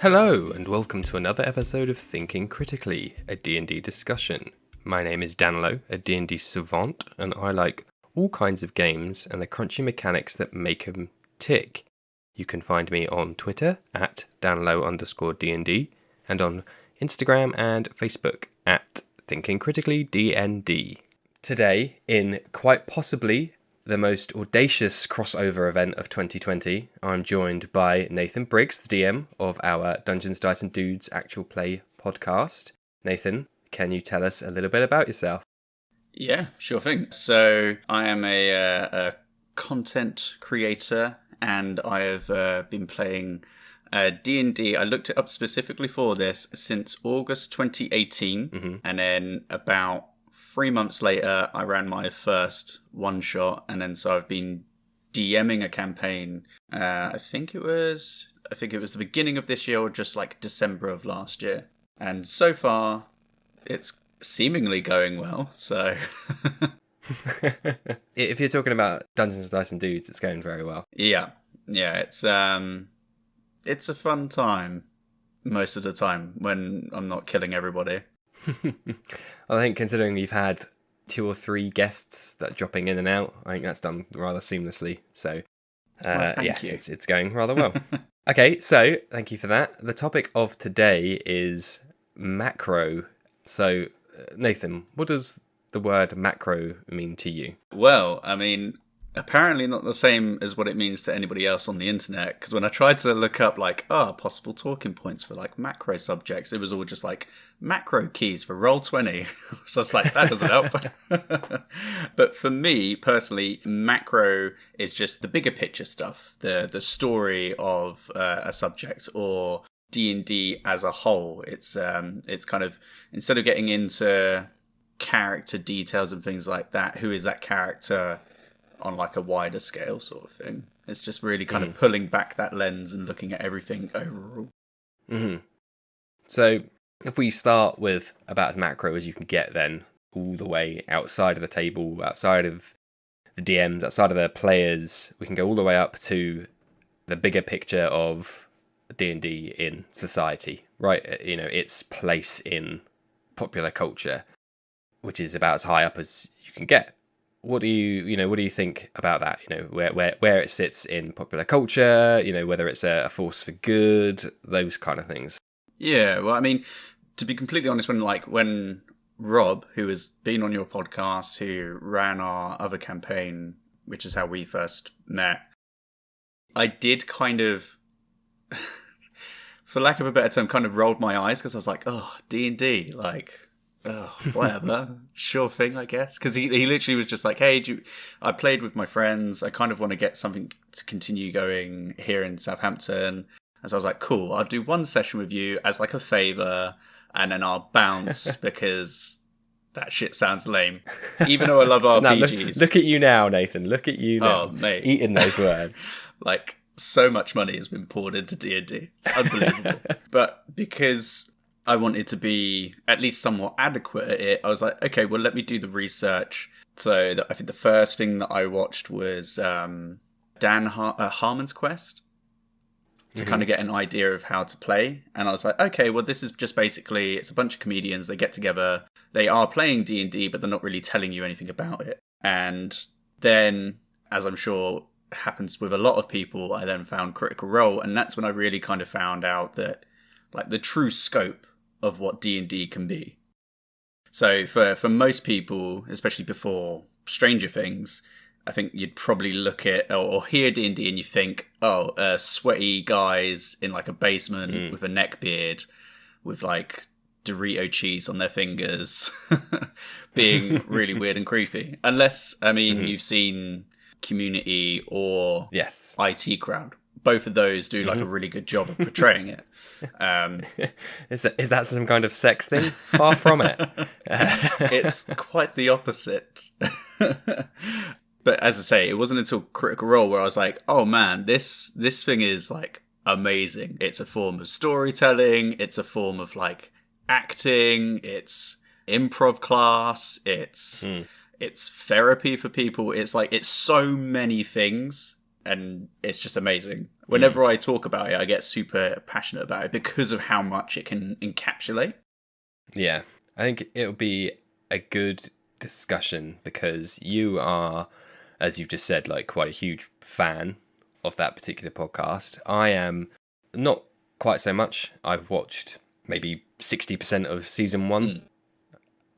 Hello, and welcome to another episode of Thinking Critically, a D&D discussion. My name is Danilo, a D&D savant, and I like all kinds of games and the crunchy mechanics that make them tick. You can find me on Twitter at Danilo_DND and on Instagram and Facebook at Thinking Critically DND. Today, in quite possibly the most audacious crossover event of 2020, I'm joined by Nathan Briggs, the DM of our Dungeons, Dice and Dudes actual play podcast. Nathan, can you tell us a little bit about yourself? Yeah, sure thing. So I am a content creator, and I have been playing D&D. I looked it up specifically for this since August 2018, and then about 3 months later, I ran my first one-shot, and then so I've been DMing a campaign. I think it was the beginning of this year, or just like December of last year. And so far, it's seemingly going well. So, if you're talking about Dungeons, Dice and Dudes, it's going very well. Yeah, it's a fun time most of the time when I'm not killing everybody. I think considering you've had 2 or 3 guests that are dropping in and out, I think that's done rather seamlessly. So, thank you. It's going rather well. Okay, so thank you for that. The topic of today is macro. So, Nathan, what does the word macro mean to you? Well, I mean, apparently not the same as what it means to anybody else on the internet, because when I tried to look up possible talking points for like macro subjects, it was all just like macro keys for Roll20. So it's like, that doesn't help. But for me personally, macro is just the bigger picture stuff, the story of a subject, or D&D as a whole. It's kind of, instead of getting into character details and things like that, who is that character on like a wider scale sort of thing. It's just really kind of pulling back that lens and looking at everything overall. So if we start with about as macro as you can get, then all the way outside of the table, outside of the DMs, outside of the players, we can go all the way up to the bigger picture of D&D in society, right? You know, its place in popular culture, which is about as high up as you can get. What do you think about that? You know, where it sits in popular culture, you know, whether it's a force for good, those kind of things. Yeah, well, I mean, to be completely honest, when Rob, who has been on your podcast, who ran our other campaign, which is how we first met, I did kind of, for lack of a better term, kind of rolled my eyes, because I was like, oh, D&D, like, oh, whatever, sure thing, I guess. Because he literally was just like, hey, I played with my friends. I kind of want to get something to continue going here in Southampton. And so I was like, cool, I'll do one session with you as like a favour, and then I'll bounce because that shit sounds lame. Even though I love RPGs. Look at you now, Nathan. Look at you now. Oh, mate. Eating those words. Like, so much money has been poured into D&D. It's unbelievable. But because I wanted to be at least somewhat adequate at it, I was like, okay, well, let me do the research. So I think the first thing that I watched was Dan Harmon's Quest to kind of get an idea of how to play. And I was like, okay, well, this is just basically, it's a bunch of comedians. They get together. They are playing D&D, but they're not really telling you anything about it. And then, as I'm sure happens with a lot of people, I then found Critical Role. And that's when I really kind of found out that, like, the true scope of what D&D can be. So for most people, especially before Stranger Things, I think you'd probably look at or hear D&D and you think, sweaty guys in like a basement with a neck beard, with like Dorito cheese on their fingers, being really weird and creepy. Unless, I mean, you've seen Community or IT Crowd. Both of those do like a really good job of portraying it. Is that some kind of sex thing? Far from it. It's quite the opposite. But as I say, it wasn't until Critical Role where I was like, oh man, this thing is like amazing. It's a form of storytelling. It's a form of like acting. It's improv class. It's therapy for people. It's like, it's so many things and it's just amazing. Whenever I talk about it, I get super passionate about it because of how much it can encapsulate. Yeah, I think it'll be a good discussion because you are, as you've just said, like quite a huge fan of that particular podcast. I am not quite so much. I've watched maybe 60% of season 1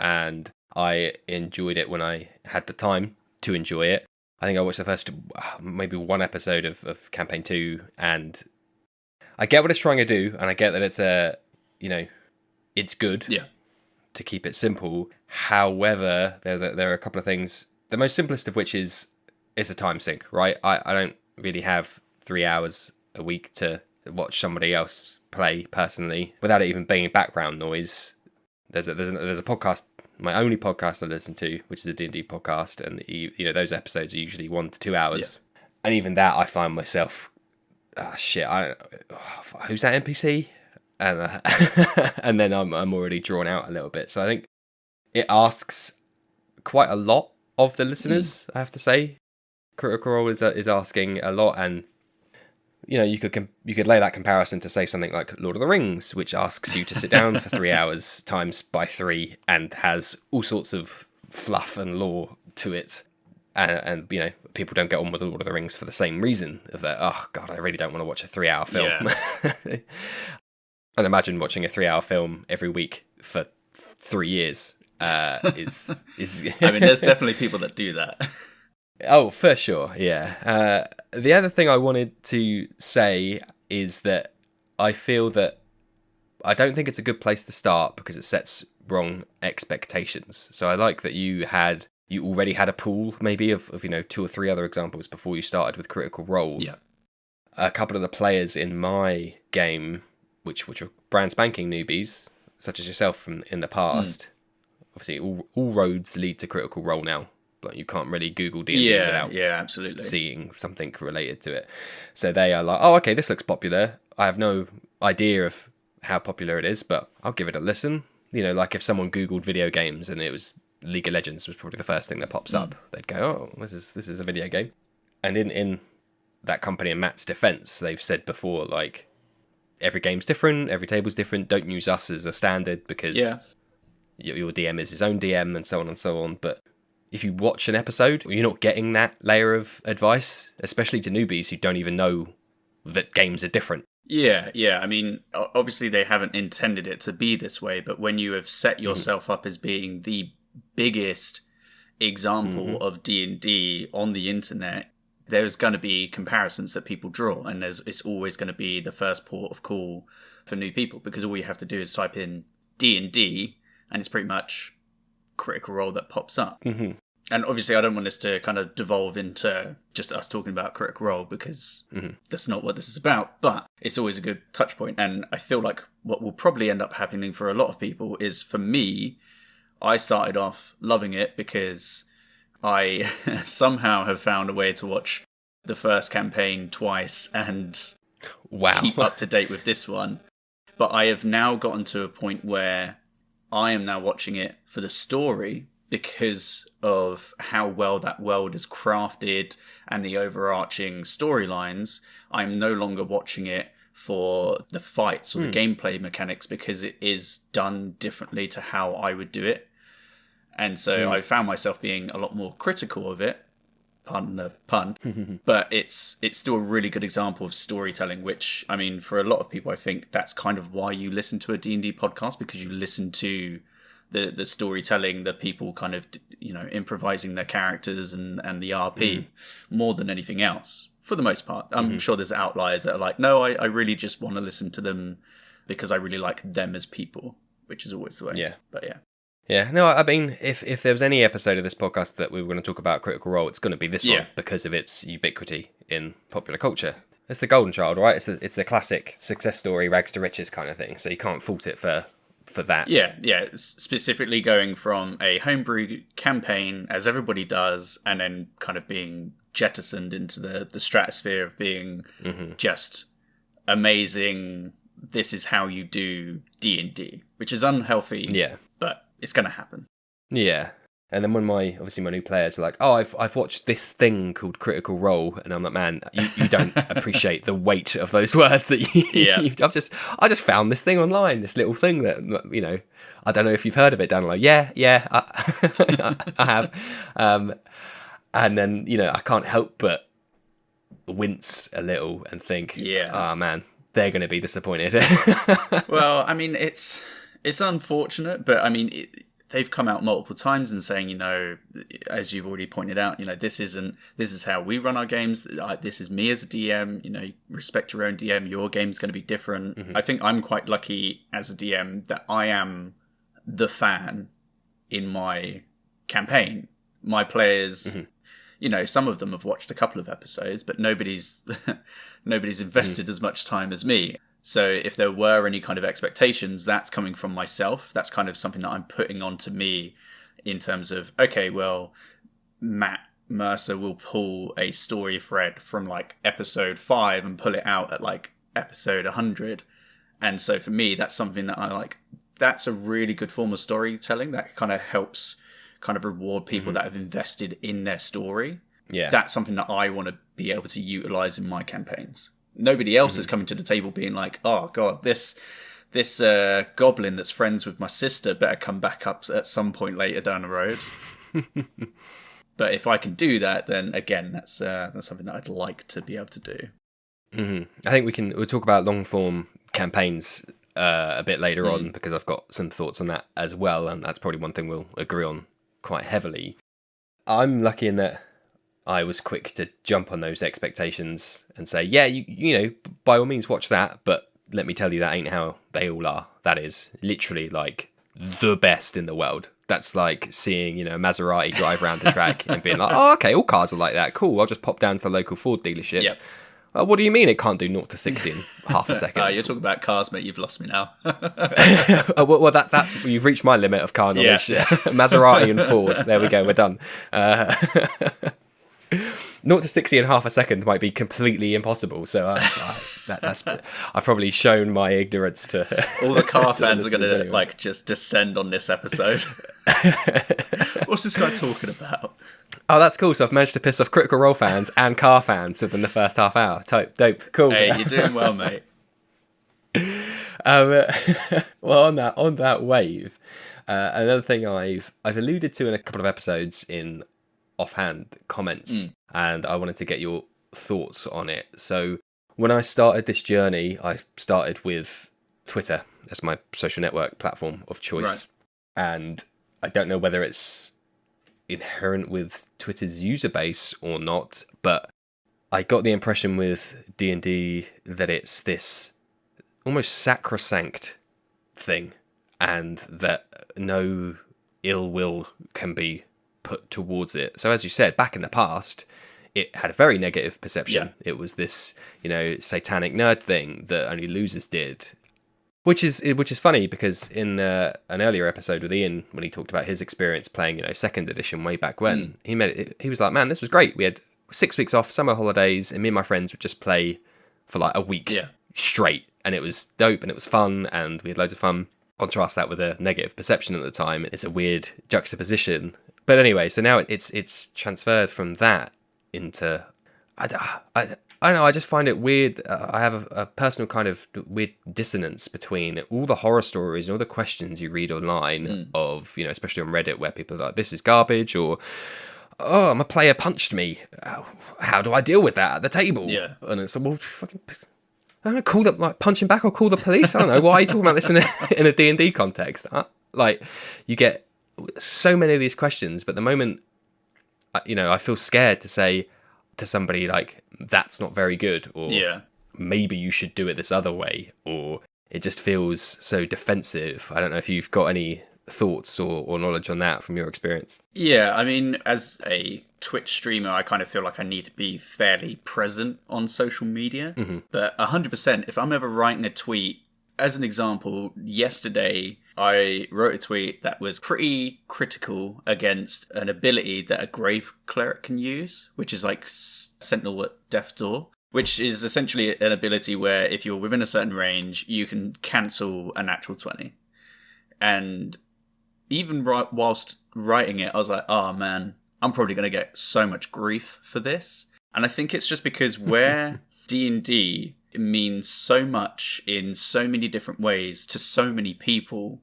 and I enjoyed it when I had the time to enjoy it. I think I watched the first maybe one episode of campaign 2, and I get what it's trying to do, and I get that it's it's good to keep it simple. However, there are a couple of things. The most simplest of which is it's a time sink, right? I don't really have 3 hours a week to watch somebody else play personally without it even being background noise. There's a podcast, my only podcast I listen to, which is a D&D podcast, and those episodes are usually 1 to 2 hours, and even that I find myself, who's that NPC, and and then I'm already drawn out a little bit. So I think it asks quite a lot of the listeners. I have to say, Critical Role is asking a lot, and you could lay that comparison to say something like Lord of the Rings, which asks you to sit down for 3 hours times by 3 and has all sorts of fluff and lore to it. And people don't get on with Lord of the Rings for the same reason of that. Oh God, I really don't want to watch a 3-hour film. Yeah. And imagine watching a 3-hour film every week for 3 years is. I mean, there's definitely people that do that. Oh, for sure, yeah. The other thing I wanted to say is that I feel that I don't think it's a good place to start because it sets wrong expectations. So I like that you already had a pool maybe of 2 or 3 other examples before you started with Critical Role. Yeah. A couple of the players in my game, which are brand spanking newbies, such as yourself from in the past, obviously all roads lead to Critical Role now. Like you can't really Google D&D without absolutely seeing something related to it. So they are like, oh, okay, this looks popular. I have no idea of how popular it is, but I'll give it a listen. Like if someone Googled video games and it was League of Legends was probably the first thing that pops up, they'd go, oh, this is a video game. And in that company, in Matt's defense, they've said before, like, every game's different, every table's different, don't use us as a standard because your DM is his own DM and so on and so on. But if you watch an episode, you're not getting that layer of advice, especially to newbies who don't even know that games are different. Yeah. I mean, obviously they haven't intended it to be this way, but when you have set yourself up as being the biggest example of D&D on the internet, there's going to be comparisons that people draw, and it's always going to be the first port of call for new people, because all you have to do is type in D&D, and it's pretty much Critical Role that pops up. And obviously I don't want this to kind of devolve into just us talking about Critical Role, because that's not what this is about, but it's always a good touch point. And I feel like what will probably end up happening for a lot of people is, for me, I started off loving it because I somehow have found a way to watch the first campaign twice and keep up to date with this one. But I have now gotten to a point where I am now watching it for the story, because of how well that world is crafted and the overarching storylines. I'm no longer watching it for the fights or the gameplay mechanics, because it is done differently to how I would do it. And so I found myself being a lot more critical of it, pardon the pun, but it's still a really good example of storytelling, which, I mean, for a lot of people, I think that's kind of why you listen to a D&D podcast, because you listen to the storytelling, the people kind of, improvising their characters and the RP more than anything else, for the most part. I'm sure there's outliers that are like, no, I really just want to listen to them because I really like them as people, which is always the way. Yeah. But yeah. Yeah, no, I mean, if there was any episode of this podcast that we were going to talk about Critical Role, it's going to be this one, because of its ubiquity in popular culture. It's the golden child, right? It's the classic success story, rags to riches kind of thing, so you can't fault it for that. Yeah, specifically going from a homebrew campaign, as everybody does, and then kind of being jettisoned into the stratosphere of being just amazing. This is how you do D&D, which is unhealthy. Yeah. But it's going to happen. Yeah. And then when my new players are like, "Oh, I've watched this thing called Critical Role," and I'm like, "Man, you don't appreciate the weight of those words that you." Yeah. I just found this thing online, this little thing that I don't know if you've heard of it, Danilo. Yeah, I have. And then I can't help but wince a little and think, Yeah. "Oh man, they're going to be disappointed." Well, I mean, it's unfortunate, but I mean, they've come out multiple times and saying, as you've already pointed out, this is how we run our games. This is me as a DM. Respect your own DM. Your game's going to be different. Mm-hmm. I think I'm quite lucky as a DM that I am the fan in my campaign. My players. Mm-hmm. Some of them have watched a couple of episodes, but nobody's invested as much time as me. So if there were any kind of expectations, that's coming from myself. That's kind of something that I'm putting onto me in terms of, okay, well, Matt Mercer will pull a story thread from like episode 5 and pull it out at like episode 100. And so for me, that's something that I like. That's a really good form of storytelling that kind of helps kind of reward people that have invested in their story. Yeah, that's something that I want to be able to utilize in my campaigns. Nobody else is coming to the table being like, "Oh God, this goblin that's friends with my sister better come back up at some point later down the road." But if I can do that, then again, that's something that I'd like to be able to do. Mm-hmm. I think we'll talk about long form campaigns a bit later on, because I've got some thoughts on that as well, and that's probably one thing we'll agree on quite heavily. I'm lucky in that I was quick to jump on those expectations and say, yeah, you by all means watch that, but let me tell you that ain't how they all are. That is literally like the best in the world. That's like seeing, a Maserati drive around the track and being like, oh, okay, all cars are like that. Cool, I'll just pop down to the local Ford dealership. Yep. What do you mean it can't do 0 to 60 in half a second? You're talking about cars, mate. You've lost me now. Well, that's you've reached my limit of car knowledge. Yeah. Maserati and Ford. There we go. We're done. 0 to 60 in half a second might be completely impossible. So I've probably shown my ignorance to all the car fans are going to like just descend on this episode. What's this guy talking about? Oh, that's cool. So I've managed to piss off Critical Role fans and car fans within the first half hour. Dope. Cool. Hey, you're doing well, mate. Well, on that wave, another thing I've alluded to in a couple of episodes in offhand comments, and I wanted to get your thoughts on it. So when I started this journey, I started with Twitter as my social network platform of choice. Right. And I don't know whether it's inherent with Twitter's user base or not, but I got the impression with D&D that it's this almost sacrosanct thing, and that no ill will can be put towards it. So as you said, back in the past, it had a very negative perception. Yeah. It was this, satanic nerd thing that only losers did. Which is funny, because in an earlier episode with Ian, when he talked about his experience playing, second edition way back when, he was like, man, this was great. We had 6 weeks off, summer holidays, and me and my friends would just play for like a week straight. And it was dope and it was fun and we had loads of fun. Contrast that with a negative perception at the time. It's a weird juxtaposition. But anyway, so now it's transferred from that into... I don't know, I just find it weird. I have a personal kind of weird dissonance between all the horror stories and all the questions you read online of, especially on Reddit, where people are like, this is garbage, or, oh, my player punched me. How do I deal with that at the table? Yeah. And it's like, well, fucking... I don't know, call them, like, punch him back or call the police. I don't know. Why are you talking about this in a D&D context? Like, you get so many of these questions, but the moment, I feel scared to say to somebody, like, that's not very good, or maybe you should do it this other way, or it just feels so defensive. I don't know if you've got any thoughts or knowledge on that from your experience. Yeah, I mean, as a Twitch streamer, I kind of feel like I need to be fairly present on social media. Mm-hmm. But 100%, if I'm ever writing a tweet, as an example, yesterday I wrote a tweet that was pretty critical against an ability that a Grave Cleric can use, which is like Sentinel at Death's Door, which is essentially an ability where if you're within a certain range, you can cancel a natural 20. And even whilst writing it, I was like, oh man, I'm probably going to get so much grief for this. And I think it's just because where D&D means so much in so many different ways to so many people,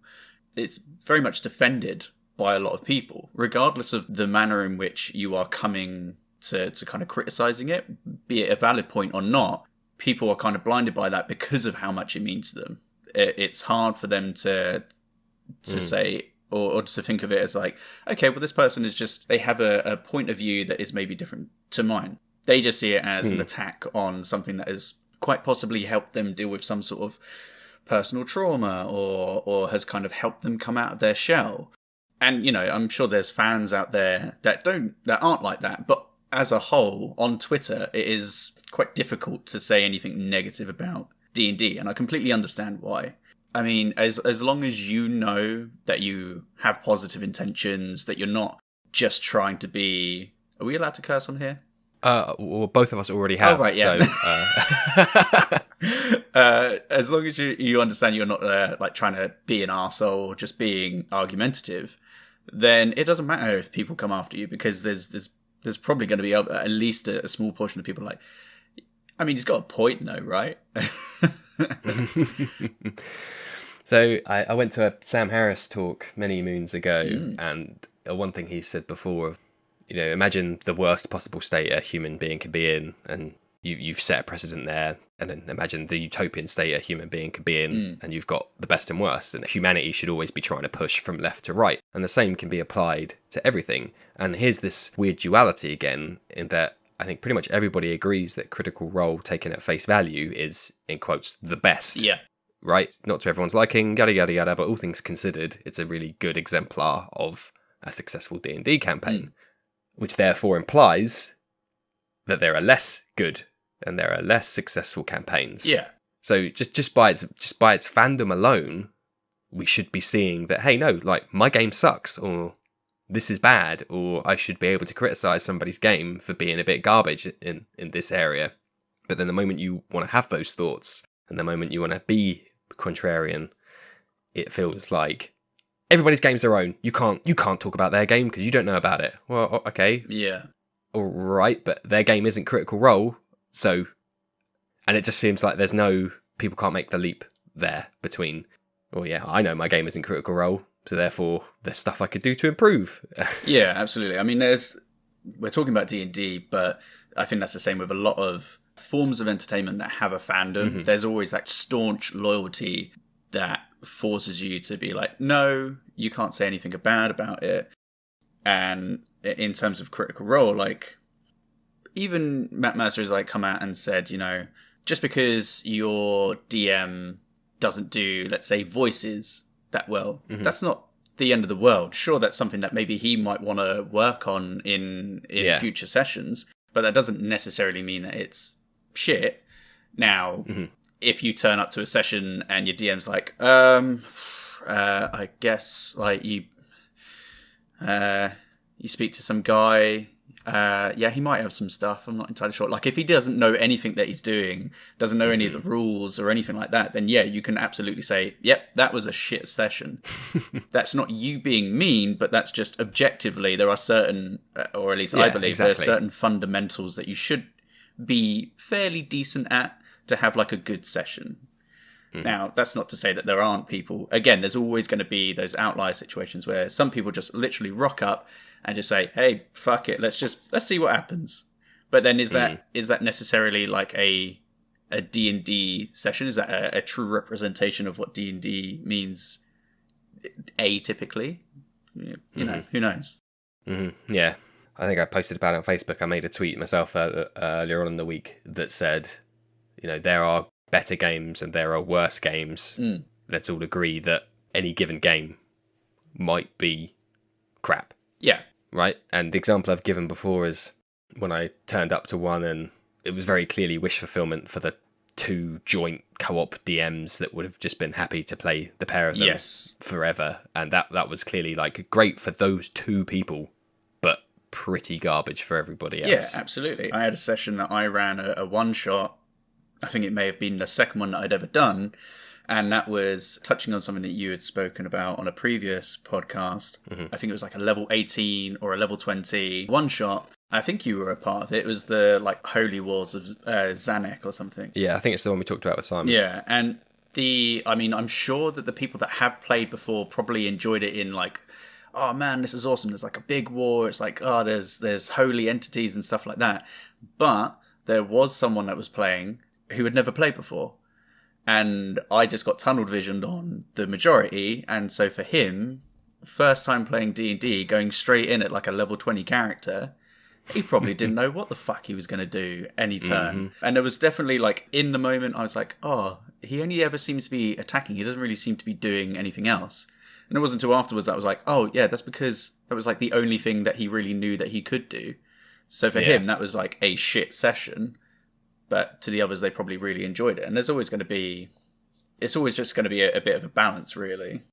it's very much defended by a lot of people, regardless of the manner in which you are coming to kind of criticizing it, be it a valid point or not. People are kind of blinded by that because of how much it means to them. It's hard for them to say, or to think of it as like, okay, well, this person is just, they have a point of view that is maybe different to mine. They just see it as an attack on something that has quite possibly helped them deal with some sort of personal trauma or has kind of helped them come out of their shell. And, you know, I'm sure there's fans out there that aren't like that. But as a whole, on Twitter, it is quite difficult to say anything negative about D&D. And I completely understand why. I mean, as long as you know that you have positive intentions, that you're not just trying to be... Are we allowed to curse on here? Well, both of us already have. Oh, right, yeah. So, as long as you understand you're not like trying to be an arsehole or just being argumentative, then it doesn't matter if people come after you, because there's probably going to be at least a small portion of people like, I mean, he's got a point though, right? So I went to a Sam Harris talk many moons ago, and one thing he said before, you know, imagine the worst possible state a human being could be in, and you've set a precedent there, and then imagine the utopian state a human being could be in, and you've got the best and worst, and humanity should always be trying to push from left to right, and the same can be applied to everything. And here's this weird duality again, in that I think pretty much everybody agrees that Critical Role, taken at face value, is, in quotes, the best. Yeah. Right? Not to everyone's liking, yada yada yada, but all things considered, it's a really good exemplar of a successful D&D campaign, which therefore implies that there are less good and there are less successful campaigns. Yeah. So just by its fandom alone, we should be seeing that, hey, no, like, my game sucks, or this is bad, or I should be able to criticize somebody's game for being a bit garbage in this area. But then the moment you want to have those thoughts, and the moment you want to be contrarian, it feels like everybody's game's their own. You can't talk about their game because you don't know about it. Well, okay. Yeah. All right, but their game isn't Critical Role, so... And it just seems like people can't make the leap there between, oh yeah, I know my game isn't Critical Role, so therefore there's stuff I could do to improve. Yeah, absolutely. I mean, we're talking about D&D, but I think that's the same with a lot of forms of entertainment that have a fandom. Mm-hmm. There's always that staunch loyalty that forces you to be like, no, you can't say anything bad about it. And in terms of Critical Role, like, even Matt Mercer has like come out and said, you know, just because your DM doesn't do, let's say, voices that well, that's not the end of the world. Sure, that's something that maybe he might want to work on in future sessions, but that doesn't necessarily mean that it's shit. Now, if you turn up to a session and your DM's like, I guess, like, you speak to some guy, he might have some stuff, I'm not entirely sure. Like, if he doesn't know anything that he's doing, doesn't know any of the rules or anything like that, then yeah, you can absolutely say, yep, that was a shit session. That's not you being mean, but that's just objectively, there are certain, or at least I believe, there are certain fundamentals that you should be fairly decent at to have like a good session. Now, that's not to say that there aren't people. Again, there's always going to be those outlier situations where some people just literally rock up and just say, hey, fuck it, let's see what happens. But then is that necessarily like a D&D session? Is that a true representation of what D&D means atypically? You know, who knows? Yeah. I think I posted about it on Facebook. I made a tweet myself earlier on in the week that said, you know, there are better games and there are worse games. Let's all agree that any given game might be crap. Yeah. Right? And the example I've given before is when I turned up to one and it was very clearly wish fulfillment for the two joint co-op DMs that would have just been happy to play the pair of them forever. And that was clearly like great for those two people, but pretty garbage for everybody else. Yeah, absolutely. I had a session that I ran a one-shot I think it may have been the second one that I'd ever done. And that was touching on something that you had spoken about on a previous podcast. I think it was like a level 18 or a level 20 one-shot. I think you were a part of it. It was the like Holy Wars of Zanuck or something. Yeah, I think it's the one we talked about with Simon. Yeah, and I'm sure that the people that have played before probably enjoyed it in like, oh man, this is awesome. There's like a big war. It's like, oh, there's holy entities and stuff like that. But there was someone that was playing who had never played before. And I just got tunnel visioned on the majority. And so for him, first time playing D&D, going straight in at like a level 20 character, he probably didn't know what the fuck he was going to do any turn. And there was definitely like, in the moment, I was like, oh, he only ever seems to be attacking. He doesn't really seem to be doing anything else. And it wasn't until afterwards that I was like, oh yeah, that's because that was like the only thing that he really knew that he could do. So for him, that was like a shit session. But to the others, they probably really enjoyed it. And there's always going to be... It's always just going to be a bit of a balance, really.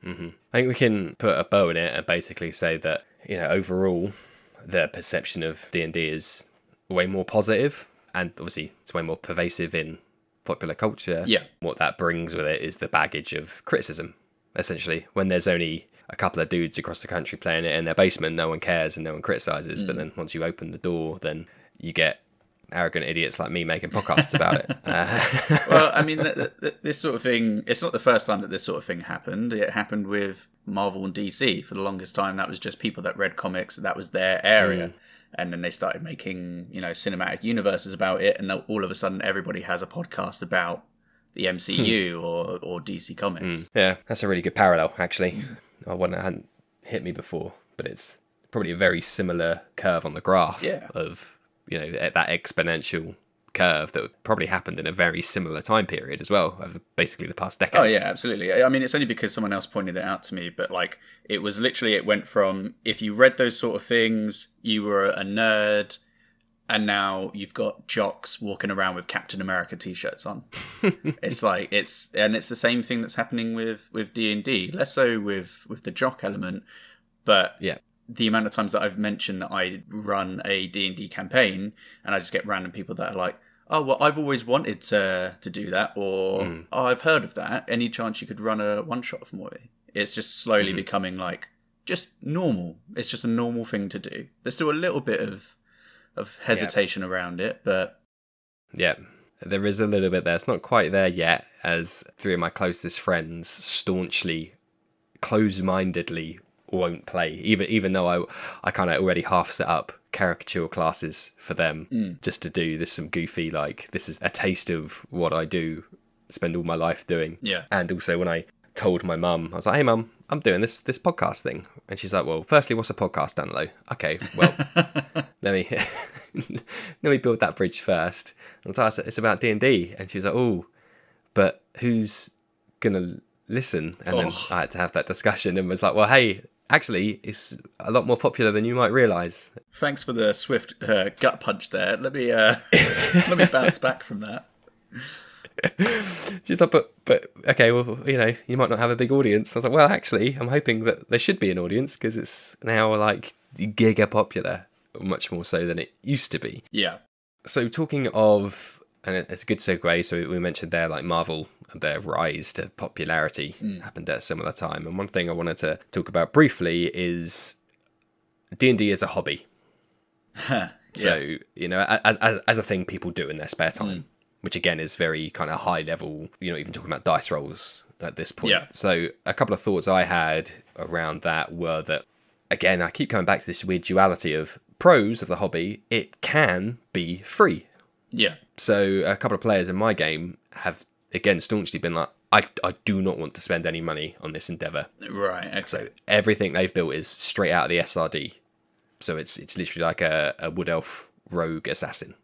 I think we can put a bow in it and basically say that, you know, overall, the perception of D&D is way more positive. And obviously, it's way more pervasive in popular culture. Yeah. What that brings with it is the baggage of criticism, essentially. When there's only a couple of dudes across the country playing it in their basement, no one cares and no one criticises. But then once you open the door, then you get arrogant idiots like me making podcasts about it. Well, I mean, this sort of thing, it's not the first time that this sort of thing happened. It happened with Marvel and DC. For the longest time, that was just people that read comics, that was their area. And then they started making, you know, cinematic universes about it, and all of a sudden everybody has a podcast about the MCU or DC Comics. Yeah, that's a really good parallel, actually. One that hadn't hit me before, but it's probably a very similar curve on the graph of, you know, that exponential curve that probably happened in a very similar time period as well, over basically the past decade. Oh yeah, absolutely. I mean, it's only because someone else pointed it out to me, but like, it was literally, it went from, if you read those sort of things, you were a nerd, and now you've got jocks walking around with Captain America t-shirts on. It's like, it's the same thing that's happening with D&D, less so with the jock element, but yeah. The amount of times that I've mentioned that I run a D&D campaign, and I just get random people that are like, oh, well, I've always wanted to do that, or oh, I've heard of that. Any chance you could run a one-shot for me? It's just slowly becoming like, just normal. It's just a normal thing to do. There's still a little bit of hesitation around it, but... Yeah, there is a little bit there. It's not quite there yet, as three of my closest friends staunchly, close-mindedly won't play, even though I kind of already half set up caricature classes for them just to do this, some goofy, like, this is a taste of what I do, spend all my life doing. Yeah. And also when I told my mum, I was like, hey mum, I'm doing this podcast thing. And she's like, well, firstly, what's a podcast, Danilo? Okay, well, let me build that bridge first. And I said, it's about D&D. And she was like, oh, but who's gonna listen? And then I had to have that discussion and was like, well, hey, actually, it's a lot more popular than you might realise. Thanks for the swift gut punch there. Let me let me bounce back from that. She's like, but okay, well, you know, you might not have a big audience. I was like, well, actually, I'm hoping that there should be an audience because it's now like giga popular, much more so than it used to be. Yeah. So talking of, and it's a good segue. So we mentioned there, like Marvel, their rise to popularity happened at a similar time. And one thing I wanted to talk about briefly is D&D as a hobby. So, you know, as a thing people do in their spare time, which again is very kind of high level, you know, even talking about dice rolls at this point. Yeah. So a couple of thoughts I had around that were that, again, I keep coming back to this weird duality of pros of the hobby. It can be free. Yeah. So a couple of players in my game have, again, staunchly been like, I do not want to spend any money on this endeavour. Right. Okay. So everything they've built is straight out of the SRD. So it's literally like a wood elf rogue assassin.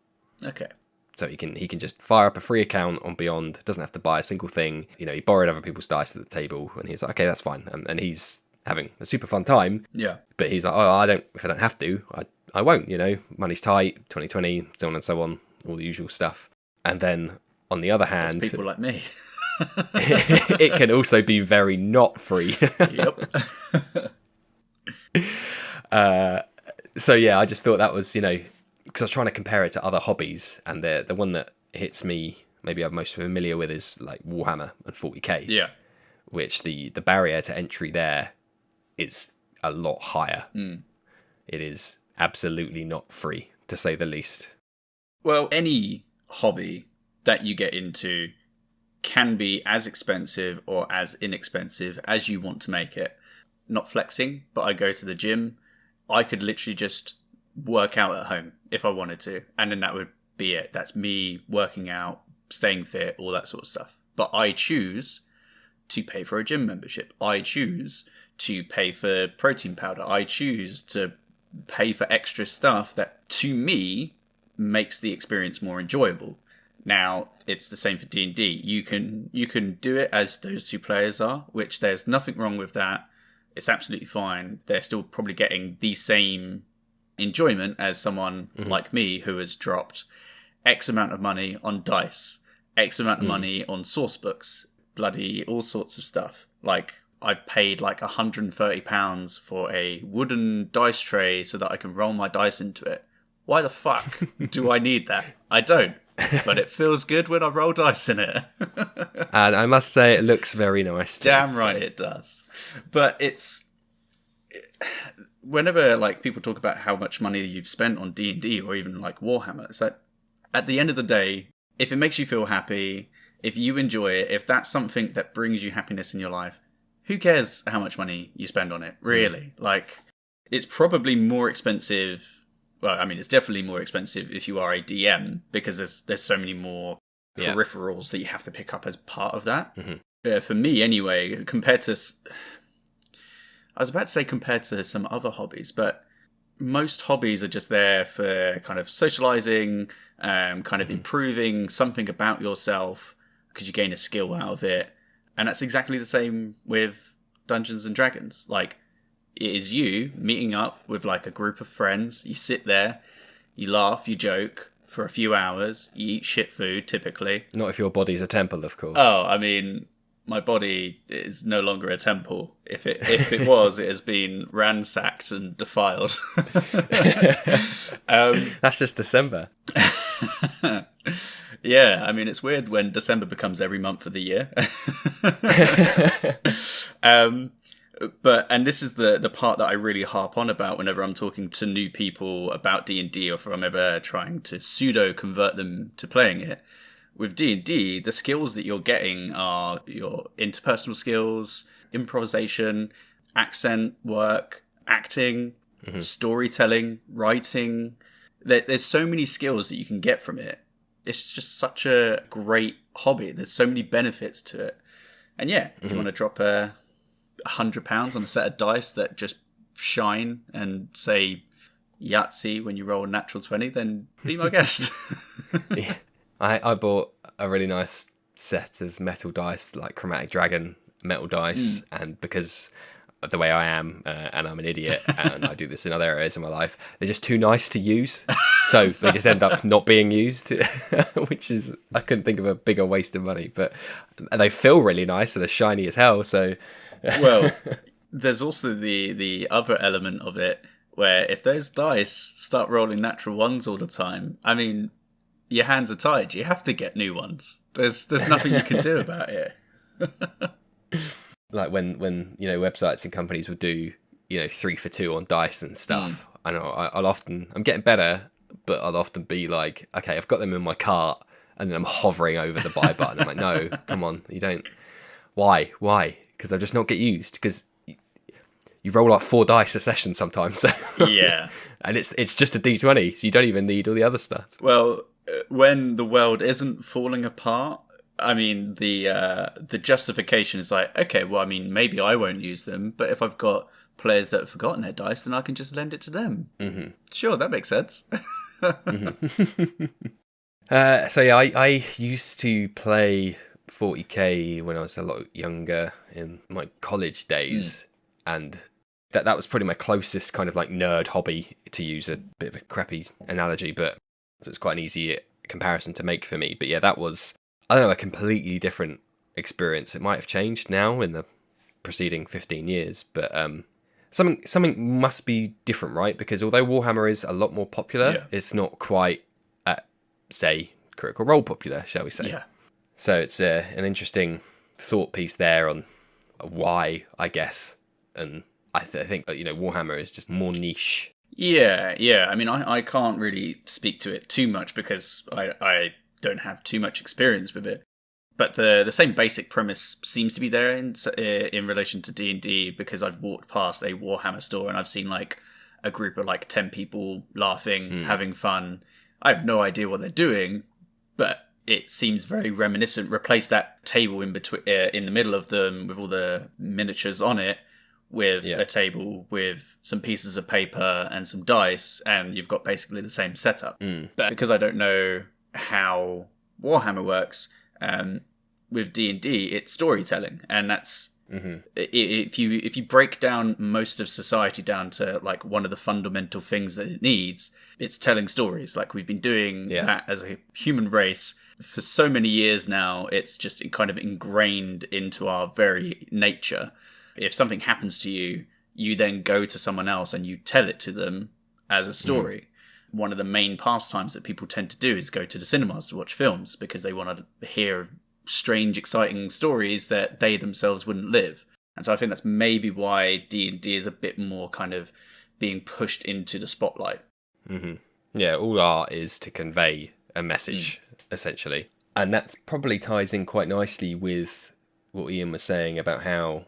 Okay. So he can just fire up a free account on Beyond, doesn't have to buy a single thing. You know, he borrowed other people's dice at the table, and he's like, okay, that's fine. And he's having a super fun time. Yeah. But he's like, oh, if I don't have to, I won't, you know. Money's tight, 2020, so on and so on, all the usual stuff. And then, on the other hand... There's people like me. It can also be very not free. Yep. So yeah, I just thought that was, you know, because I was trying to compare it to other hobbies, and the one that hits me maybe I'm most familiar with is like Warhammer and 40k. Yeah. Which the barrier to entry there is a lot higher. It is absolutely not free, to say the least. Well, any hobby that you get into can be as expensive or as inexpensive as you want to make it. Not flexing, but I go to the gym. I could literally just work out at home if I wanted to, and then that would be it. That's me working out, staying fit, all that sort of stuff. But I choose to pay for a gym membership. I choose to pay for protein powder. I choose to pay for extra stuff that, to me, makes the experience more enjoyable. Now, it's the same for D&D. You can do it as those two players are, which there's nothing wrong with that. It's absolutely fine. They're still probably getting the same enjoyment as someone like me who has dropped X amount of money on dice, X amount of money on source books, bloody all sorts of stuff. Like, I've paid like £130 for a wooden dice tray so that I can roll my dice into it. Why the fuck do I need that? I don't. But it feels good when I roll dice in it. And I must say, it looks very nice too. Damn right it does. But it's... Whenever like people talk about how much money you've spent on D&D or even like Warhammer, it's like, at the end of the day, if it makes you feel happy, if you enjoy it, if that's something that brings you happiness in your life, who cares how much money you spend on it, really? Like, it's probably more expensive... Well, I mean, it's definitely more expensive if you are a DM, because there's so many more peripherals that you have to pick up as part of that. For me, anyway, compared to... I was about to say compared to some other hobbies, but most hobbies are just there for kind of socializing, kind of improving something about yourself, because you gain a skill out of it. And that's exactly the same with Dungeons and Dragons. Like, it is you meeting up with like a group of friends. You sit there, you laugh, you joke for a few hours. You eat shit food, typically. Not if your body's a temple, of course. Oh, I mean, my body is no longer a temple. If it was, it has been ransacked and defiled. That's just December. Yeah, I mean, it's weird when December becomes every month of the year. And this is the part that I really harp on about whenever I'm talking to new people about D&D, or if I'm ever trying to pseudo convert them to playing it. With D&D, the skills that you're getting are your interpersonal skills, improvisation, accent work, acting, storytelling, writing. There's so many skills that you can get from it. It's just such a great hobby. There's so many benefits to it. And yeah, if you want to drop £100 on a set of dice that just shine and say Yahtzee when you roll a natural 20, then be my guest. Yeah. I bought a really nice set of metal dice, like Chromatic Dragon metal dice, and because of the way I am, and I'm an idiot, and I do this in other areas of my life, they're just too nice to use, so they just end up not being used, which is, I couldn't think of a bigger waste of money, but they feel really nice and are shiny as hell, so... Well, there's also the other element of it, where if those dice start rolling natural ones all the time, I mean, your hands are tied. You have to get new ones. There's nothing you can do about it. Like when you know, websites and companies would do, you know, 3 for 2 on dice and stuff. I know I'm getting better, but I'll often be like, okay, I've got them in my cart, and then I'm hovering over the buy button. I'm like, no, come on, you don't. Why? Because they'll just not get used, because you roll like 4 dice a session sometimes. So. Yeah. And it's just a D20, so you don't even need all the other stuff. Well, when the world isn't falling apart, I mean, the justification is like, okay, well, I mean, maybe I won't use them, but if I've got players that have forgotten their dice, then I can just lend it to them. Mm-hmm. Sure, that makes sense. So yeah, I used to play 40k when I was a lot younger in my college days, and that was probably my closest kind of like nerd hobby, to use a bit of a crappy analogy, but so it's quite an easy comparison to make for me. But yeah, that was, I don't know, a completely different experience. It might have changed now in the preceding 15 years, but something must be different, right? Because although Warhammer is a lot more popular, it's not quite at, say, Critical Role popular, shall we say. Yeah. So it's an interesting thought piece there on why, I guess, and I think that, Warhammer is just more niche. Yeah. I mean, I can't really speak to it too much because I don't have too much experience with it. But the same basic premise seems to be there in relation to D&D, because I've walked past a Warhammer store and I've seen like a group of like 10 people laughing, having fun. I have no idea what they're doing, but it seems very reminiscent. Replace that table in between, in the middle of them, with all the miniatures on it, with a table with some pieces of paper and some dice, and you've got basically the same setup. But because I don't know how Warhammer works, with D&D, it's storytelling, and that's if you break down most of society down to like one of the fundamental things that it needs, it's telling stories. Like, we've been doing that as a human race for so many years now. It's just kind of ingrained into our very nature. If something happens to you, you then go to someone else and you tell it to them as a story. One of the main pastimes that people tend to do is go to the cinemas to watch films, because they want to hear strange, exciting stories that they themselves wouldn't live. And so I think that's maybe why D&D is a bit more kind of being pushed into the spotlight. Yeah, all art is to convey a message, essentially. And that probably ties in quite nicely with what Ian was saying about how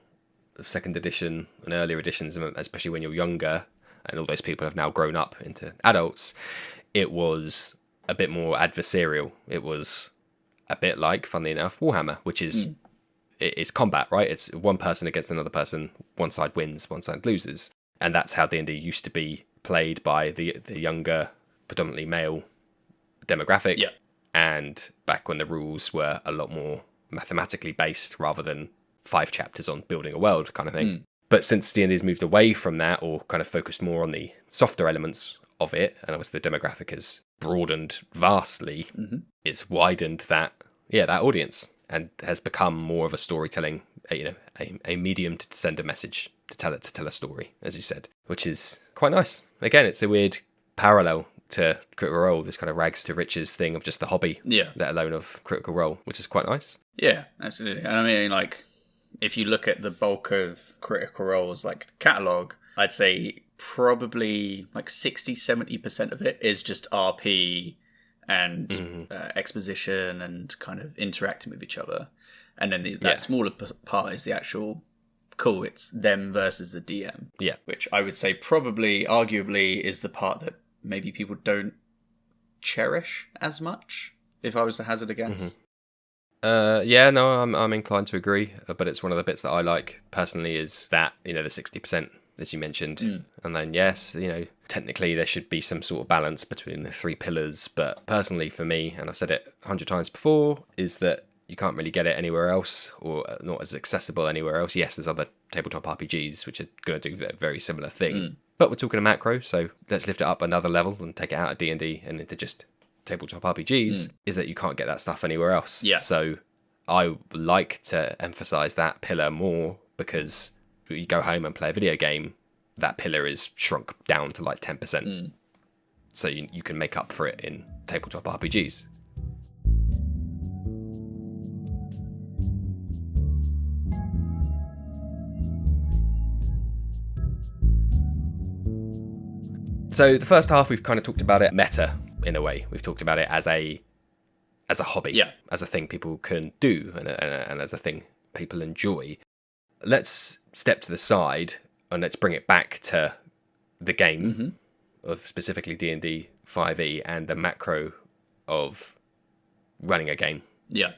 the second edition and earlier editions, especially when you're younger, and all those people have now grown up into adults, it was a bit more adversarial. It was a bit like, funnily enough, Warhammer, which is it's combat, right? It's one person against another person. One side wins, one side loses, and that's how D&D used to be played by the younger, predominantly male demographic. Yeah. And back when the rules were a lot more mathematically based rather than 5 chapters on building a world kind of thing. But since D&D has moved away from that, or kind of focused more on the softer elements of it, and obviously the demographic has broadened vastly, it's widened that audience and has become more of a storytelling, a medium to send a message, to tell a story, as you said, which is quite nice. Again, it's a weird parallel to Critical Role, this kind of rags to riches thing of just the hobby, let alone of Critical Role, which is quite nice. Yeah, absolutely. And I mean, like, if you look at the bulk of Critical Role's like catalogue, I'd say probably like 60-70% of it is just RP and exposition and kind of interacting with each other. And then that smaller part is the actual it's them versus the DM. Yeah. Which I would say probably, arguably, is the part that maybe people don't cherish as much, if I was to hazard a guess. I'm inclined to agree, but it's one of the bits that I like personally is that, the 60%, as you mentioned. And then, yes, technically there should be some sort of balance between the 3 pillars, but personally for me, and I've said it 100 times before, is that you can't really get it anywhere else, or not as accessible anywhere else. Yes, there's other tabletop RPGs which are going to do a very similar thing, but we're talking a macro, so let's lift it up another level and take it out of D&D and into just tabletop RPGs, is that you can't get that stuff anywhere else. Yeah. So I like to emphasize that pillar more, because you go home and play a video game, that pillar is shrunk down to like 10%. So you can make up for it in tabletop RPGs. So the first half, we've kind of talked about it meta in a way. We've talked about it as a hobby, as a thing people can do, and as a thing people enjoy. Let's step to the side and let's bring it back to the game of specifically D&D 5e and the macro of running a game. Yeah.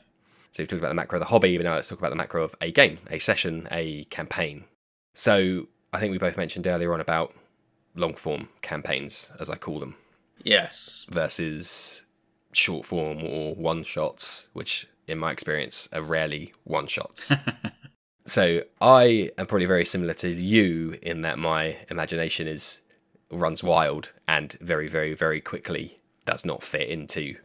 So we've talked about the macro of the hobby, but now let's talk about the macro of a game, a session, a campaign. So I think we both mentioned earlier on about long form campaigns, as I call them. Yes. Versus short form or one shots, which in my experience are rarely one shots. So I am probably very similar to you in that my imagination runs wild and very, very, very quickly does not fit into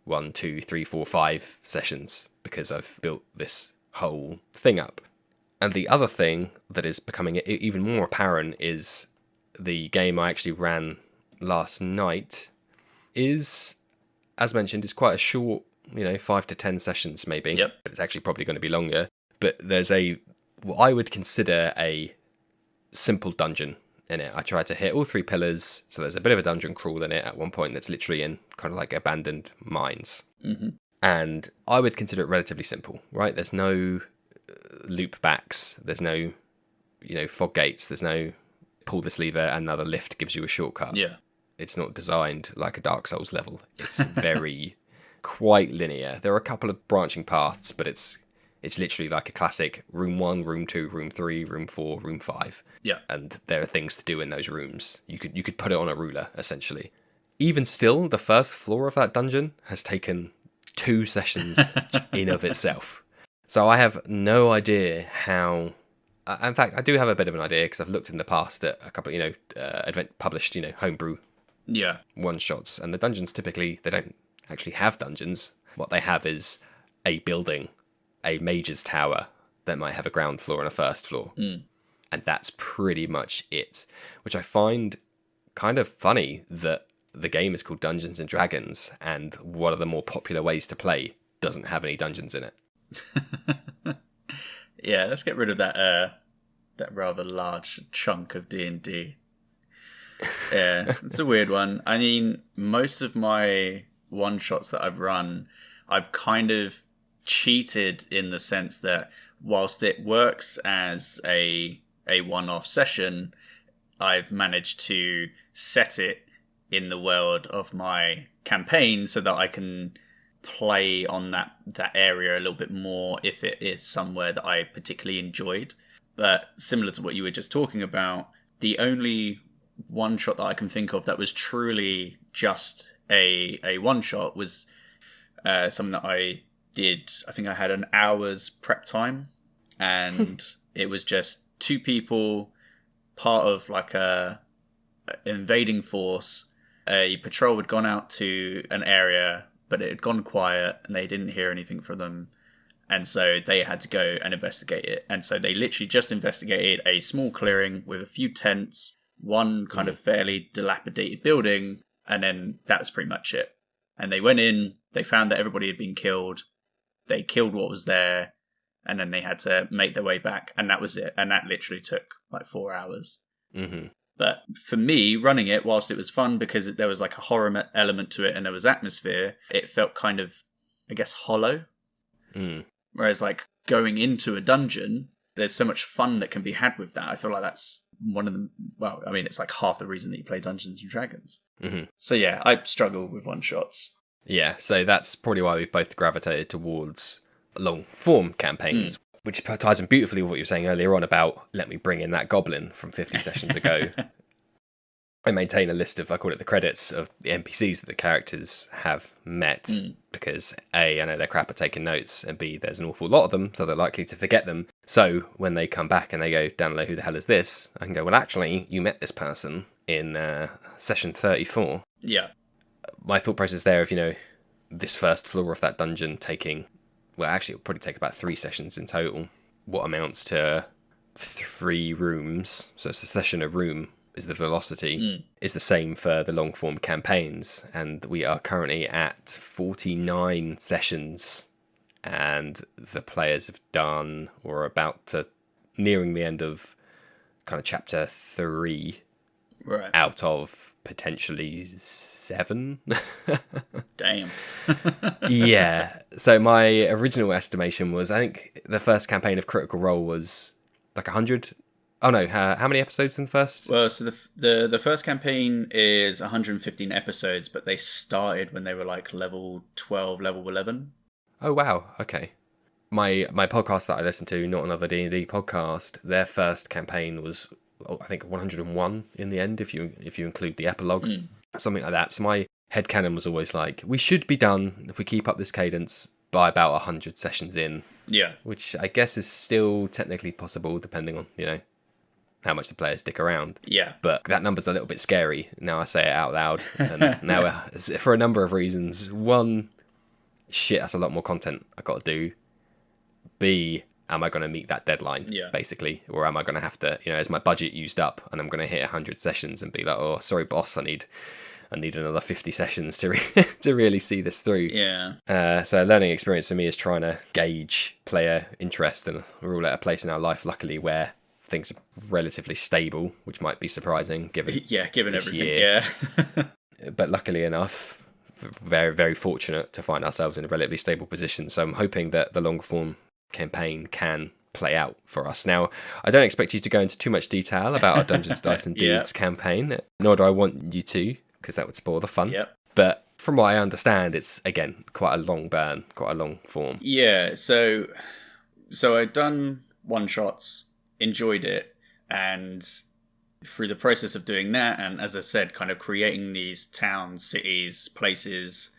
1, 2, 3, 4, 5 sessions, because I've built this whole thing up. And the other thing that is becoming even more apparent is the game I actually ran last night is as mentioned, it's quite a short, 5 to 10 sessions maybe. Yep. But it's actually probably going to be longer. But there's what I would consider a simple dungeon in it. I tried to hit all 3 pillars, so there's a bit of a dungeon crawl in it at one point that's literally in kind of like abandoned mines. Mm-hmm. And I would consider it relatively simple, right? There's no loop backs, there's no, fog gates, there's no pull this lever and another lift gives you a shortcut. Yeah. It's not designed like a Dark Souls level. It's very quite linear. There are a couple of branching paths, but it's literally like a classic room 1, room 2, room 3, room 4, room 5. Yeah. And there are things to do in those rooms. You could put it on a ruler, essentially. Even still, the first floor of that dungeon has taken 2 sessions in of itself. So I have no idea how... in fact, I do have a bit of an idea, because I've looked in the past at a couple, published, homebrew one-shots. And the dungeons, typically, they don't actually have dungeons. What they have is a building, a mage's tower, that might have a ground floor and a first floor. Mm. And that's pretty much it. Which I find kind of funny that the game is called Dungeons and Dragons, and one of the more popular ways to play doesn't have any dungeons in it. Yeah, let's get rid of that rather large chunk of D&D. Yeah, it's a weird one. I mean, most of my one-shots that I've run, I've kind of cheated in the sense that whilst it works as a one-off session, I've managed to set it in the world of my campaign so that I can play on that area a little bit more if it is somewhere that I particularly enjoyed. But similar to what you were just talking about, the only one shot that I can think of that was truly just a one shot was something that I did. I think I had an hour's prep time, and it was just 2 people, part of like a invading force. A patrol had gone out to an area, but it had gone quiet and they didn't hear anything from them. And so they had to go and investigate it. And so they literally just investigated a small clearing with a few tents, one kind of fairly dilapidated building, and then that was pretty much it. And they went in, they found that everybody had been killed, they killed what was there, and then they had to make their way back, and that was it. And that literally took like 4 hours. Mm-hmm. But for me, running it, whilst it was fun because there was like a horror element to it and there was atmosphere, it felt kind of, I guess, hollow. Mm. Whereas like going into a dungeon, there's so much fun that can be had with that. I feel like that's one of the, well, I mean, it's like half the reason that you play Dungeons and Dragons. Mm-hmm. So yeah, I struggle with one-shots. Yeah, so that's probably why we've both gravitated towards long-form campaigns, which ties in beautifully with what you were saying earlier on about let me bring in that goblin from 50 sessions ago. I maintain a list of, I call it the credits, of the NPCs that the characters have met, because A, I know they're crap at taking notes, and B, there's an awful lot of them, so they're likely to forget them. So when they come back and they go, down below, who the hell is this? I can go, well, actually, you met this person in session 34. Yeah. My thought process there of, this first floor of that dungeon taking, well, actually, it'll probably take about 3 sessions in total, what amounts to 3 rooms. So it's a session a room is the velocity, is the same for the long form campaigns. And we are currently at 49 sessions, and the players have done, or are about to, nearing the end of kind of chapter 3, right, out of potentially 7. Damn. Yeah. So my original estimation was, I think the first campaign of Critical Role was like 100. Oh no, how many episodes in the first? Well, so the first campaign is 115 episodes, but they started when they were like level 12, level 11. Oh wow, okay. My podcast that I listened to, Not Another D&D Podcast, their first campaign was, I think, 101 in the end, if you include the epilogue, something like that. So my headcanon was always like, we should be done, if we keep up this cadence, by about 100 sessions in. Yeah. Which I guess is still technically possible, depending on, how much the players stick around. Yeah. But that number's a little bit scary. Now I say it out loud. And now, for a number of reasons. One, shit, that's a lot more content I got to do. B, am I going to meet that deadline, basically? Or am I going to have to, is my budget used up and I'm going to hit 100 sessions and be like, oh, sorry, boss, I need I need another 50 sessions to to really see this through. Yeah. So a learning experience for me is trying to gauge player interest, and we're all at a place in our life, luckily, where things are relatively stable, which might be surprising given given this everything. year. Yeah. But luckily enough, very, very fortunate to find ourselves in a relatively stable position. So I'm hoping that the long form campaign can play out for us. Now, I don't expect you to go into too much detail about our Dungeons, Dice and Dudes campaign, nor do I want you to, because that would spoil the fun. Yep. But from what I understand, it's, again, quite a long burn, quite a long form. Yeah, so I'd done one-shots, enjoyed it, and through the process of doing that, and as I said, kind of creating these towns, cities, places,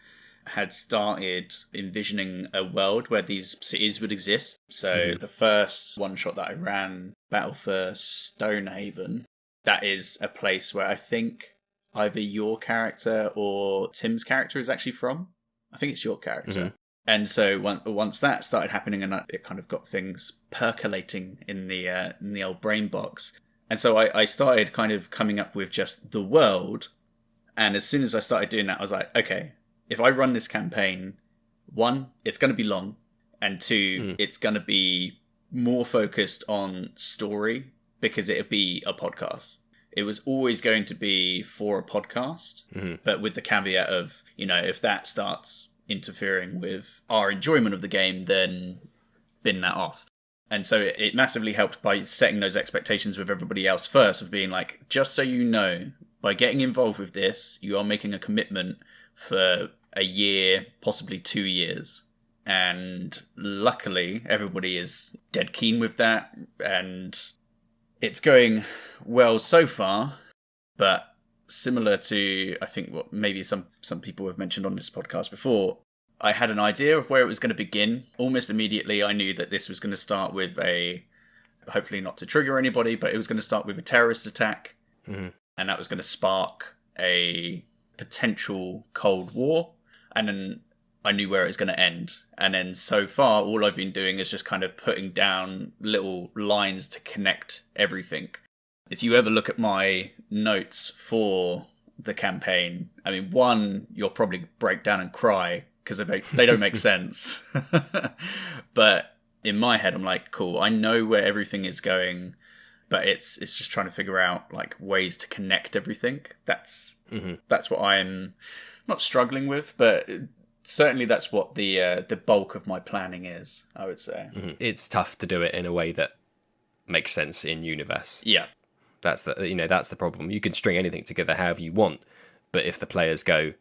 had started envisioning a world where these cities would exist. So the first one-shot that I ran, Battle for Stonehaven, that is a place where I think either your character or Tim's character is actually from. I think it's your character. And so once that started happening, and it kind of got things percolating in the old brain box. And so I started kind of coming up with just the world. And as soon as I started doing that, I was like, okay, if I run this campaign, 1, it's going to be long. And 2, it's going to be more focused on story because it'll be a podcast. It was always going to be for a podcast, but with the caveat of, if that starts interfering with our enjoyment of the game, then bin that off. And so it massively helped by setting those expectations with everybody else first, of being like, just so you know, by getting involved with this, you are making a commitment for a year, possibly 2 years. And luckily, everybody is dead keen with that, and it's going well so far. But similar to, I think, what maybe some people have mentioned on this podcast before, I had an idea of where it was going to begin. Almost immediately, I knew that this was going to start with hopefully not to trigger anybody, but it was going to start with a terrorist attack. And that was going to spark a potential Cold War. And then I knew where it was going to end. And then so far, all I've been doing is just kind of putting down little lines to connect everything. If you ever look at my notes for the campaign, I mean, 1, you'll probably break down and cry because they don't make sense. But in my head, I'm like, cool, I know where everything is going, but it's just trying to figure out like ways to connect everything. That's what I'm not struggling with, but certainly that's what the bulk of my planning is, I would say. It's tough to do it in a way that makes sense in universe. Yeah. That's the problem. You can string anything together however you want, but if the players go,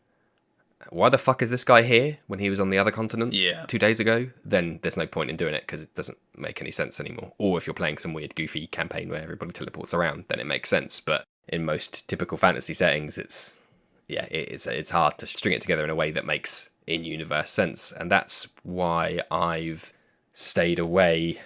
why the fuck is this guy here when he was on the other continent 2 days ago, then there's no point in doing it because it doesn't make any sense anymore. Or if you're playing some weird goofy campaign where everybody teleports around, then it makes sense. But in most typical fantasy settings, it's hard to string it together in a way that makes in-universe sense. And that's why I've stayed away,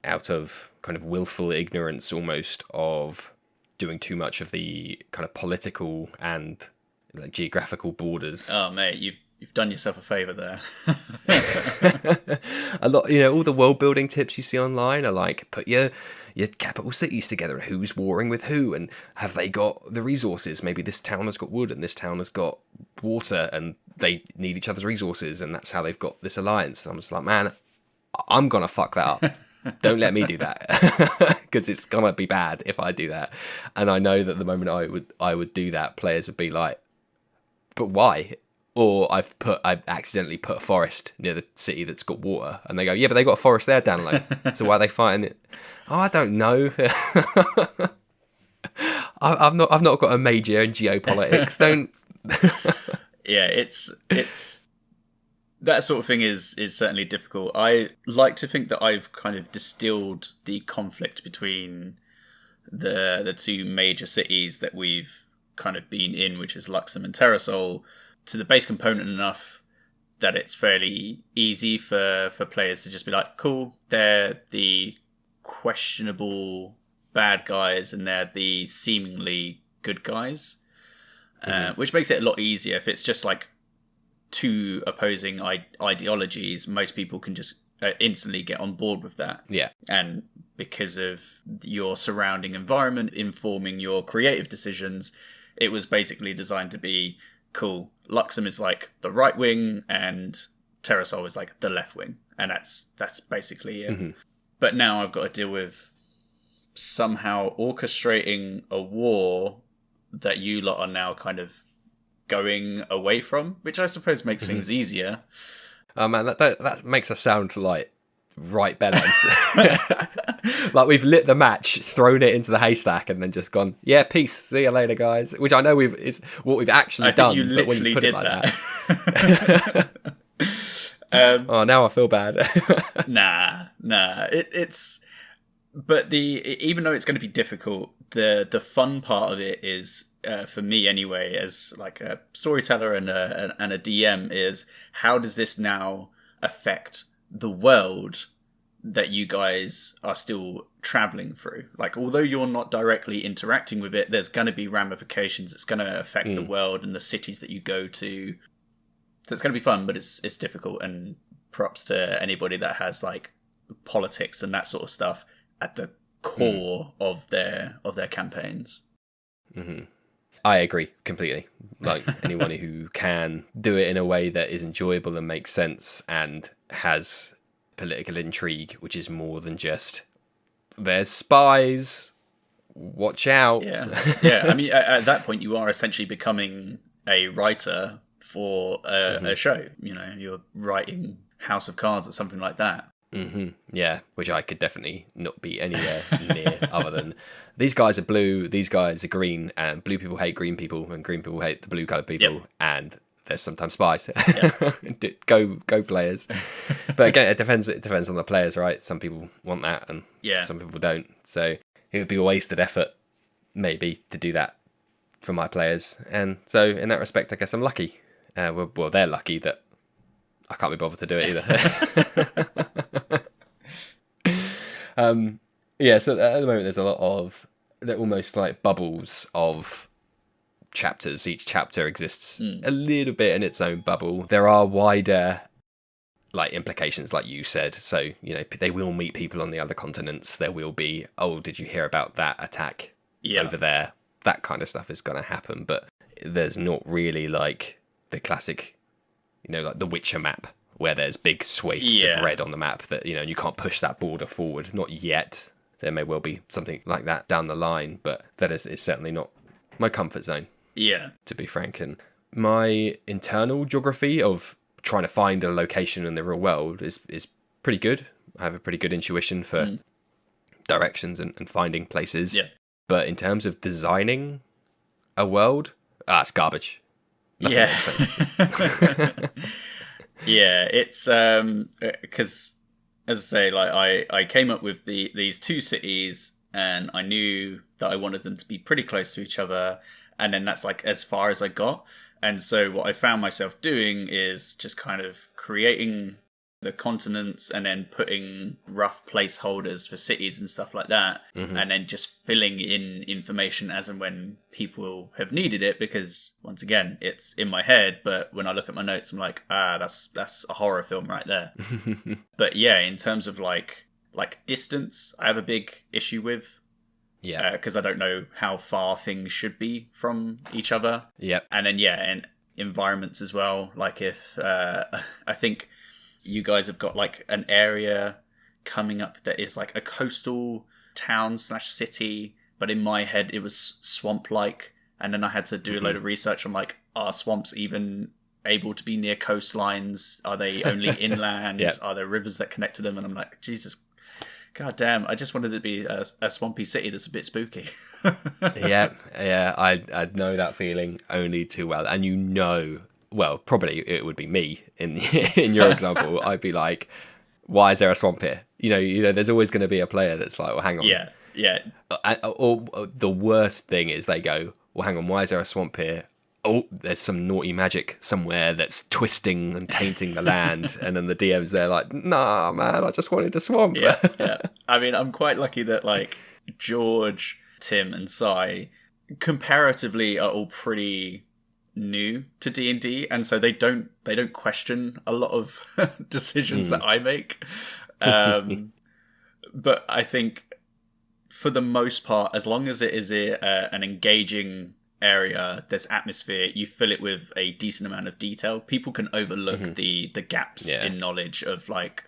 out of kind of willful ignorance almost, of doing too much of the kind of political and like geographical borders. Oh mate, you've done yourself a favour there. A lot, all the world building tips you see online are like, put your capital cities together, who's warring with who, and have they got the resources? Maybe this town has got wood and this town has got water, and they need each other's resources, and that's how they've got this alliance. And I'm just like, man, I'm gonna fuck that up. Don't let me do that, because it's gonna be bad if I do that. And I know that the moment I would do that, players would be like, but why? Or I've accidentally put a forest near the city that's got water, and they go, yeah, but they got a forest there down low, so why are they fighting it? Oh, I don't know. I've not got a major in geopolitics. Don't. Yeah, it's that sort of thing is certainly difficult. I like to think that I've kind of distilled the conflict between the 2 major cities that we've kind of been in, which is Luxem and Terrasol, to the base component enough that it's fairly easy for players to just be like, cool, they're the questionable bad guys and they're the seemingly good guys, which makes it a lot easier. If it's just like 2 opposing ideologies, most people can just instantly get on board with that. Yeah. And because of your surrounding environment informing your creative decisions, it was basically designed to be cool. Luxem is like the right wing, and Terrasol is like the left wing, and that's basically it. But now I've got to deal with somehow orchestrating a war that you lot are now kind of going away from, which I suppose makes things easier. Oh man, that makes us sound like right balance. Like we've lit the match, thrown it into the haystack, and then just gone, yeah, peace, see you later, guys. Which I know is what we've actually done. You literally but when you put did it like that. Oh, now I feel bad. Nah. It's but even though it's going to be difficult, the fun part of it is, for me anyway, as like a storyteller and a DM, is how does this now affect the world that you guys are still traveling through? Like, although you're not directly interacting with it, there's going to be ramifications. It's going to affect the world and the cities that you go to. So it's going to be fun, but it's difficult. And props to anybody that has like politics and that sort of stuff at the core of their campaigns. I agree completely. Like anyone who can do it in a way that is enjoyable and makes sense and has political intrigue, which is more than just there's spies, watch out. Yeah. I mean, at that point, you are essentially becoming a writer for a show. You know, you're writing House of Cards or something like that. Yeah, which I could definitely not be anywhere near other than these guys are blue, these guys are green, and blue people hate green people, and green people hate the blue coloured people, and there's sometimes spies. Go players. But again, it depends on the players, right? Some people want that, and some people don't. So it would be a wasted effort, maybe, to do that for my players. And so in that respect, I guess I'm lucky. Well, they're lucky that I can't be bothered to do it either. Yeah, so at the moment there's a lot of, they're almost like bubbles of chapters. Each chapter exists a little bit in its own bubble. There are wider like implications, like you said. So, you know, they will meet people on the other continents. There will be, oh, did you hear about that attack over there? That kind of stuff is going to happen. But there's not really like the classic, you know, like the Witcher map where there's big swathes of red on the map that, you know, you can't push that border forward. Not yet. There may well be something like that down the line, but that is certainly not my comfort zone. Yeah. To be frank. And my internal geography of trying to find a location in the real world is pretty good. I have a pretty good intuition for directions and finding places. Yeah. But in terms of designing a world, it's garbage. Nothing makes sense. Yeah, it's because, as I say, like I came up with these two cities, and I knew that I wanted them to be pretty close to each other, and then that's like as far as I got. And so what I found myself doing is just kind of creating the continents and then putting rough placeholders for cities and stuff like that, and then just filling in information as and when people have needed it, because once again, it's in my head, but when I look at my notes, I'm like, that's a horror film right there. But yeah, in terms of like distance, I have a big issue with. Yeah, because I don't know how far things should be from each other. Yep. And then and environments as well. Like if I think you guys have got like an area coming up that is like a coastal town / city, but in my head it was swamp-like, and then I had to do a load of research on like, are swamps even able to be near coastlines? Are they only inland? Are there rivers that connect to them? And I'm like, Jesus, God damn, I just wanted it to be a swampy city that's a bit spooky. Yeah, I know that feeling only too well. And you know, well, probably it would be me in your example. I'd be like, why is there a swamp here? You know, there's always going to be a player that's like, well, hang on. Yeah. Or the worst thing is they go, well, hang on, why is there a swamp here? Oh, there's some naughty magic somewhere that's twisting and tainting the land. And then the DM's there like, nah, man, I just wanted a swamp. Yeah. I mean, I'm quite lucky that like George, Tim and Sai comparatively are all pretty new to D&D, and so they don't question a lot of decisions that I make. But I think for the most part, as long as it is an engaging area, there's atmosphere, you fill it with a decent amount of detail, people can overlook the gaps in knowledge of like,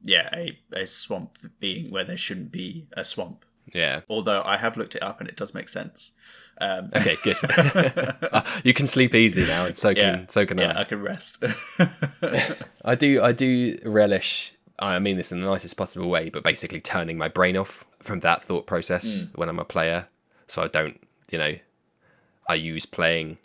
a swamp being where there shouldn't be a swamp. Yeah. Although I have looked it up and it does make sense. Okay, good. You can sleep easy now, and so can I. Yeah, I can rest. I do relish. I mean this in the nicest possible way, but basically turning my brain off from that thought process when I'm a player, so I don't, I use playing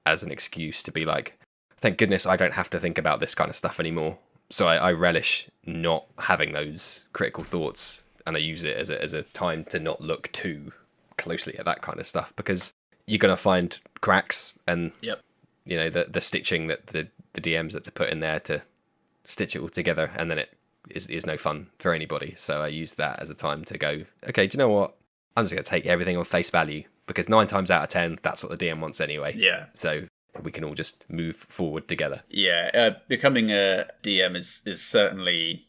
as an excuse to be like, thank goodness I don't have to think about this kind of stuff anymore. So I relish not having those critical thoughts, and I use it as a time to not look too closely at that kind of stuff, because you're going to find cracks and the stitching that the DMs had to put in there to stitch it all together, and then it is no fun for anybody. So I use that as a time to go, okay, do you know what? I'm just going to take everything on face value, because 9 times out of 10, that's what the DM wants anyway. Yeah. So we can all just move forward together. Yeah, becoming a DM is certainly,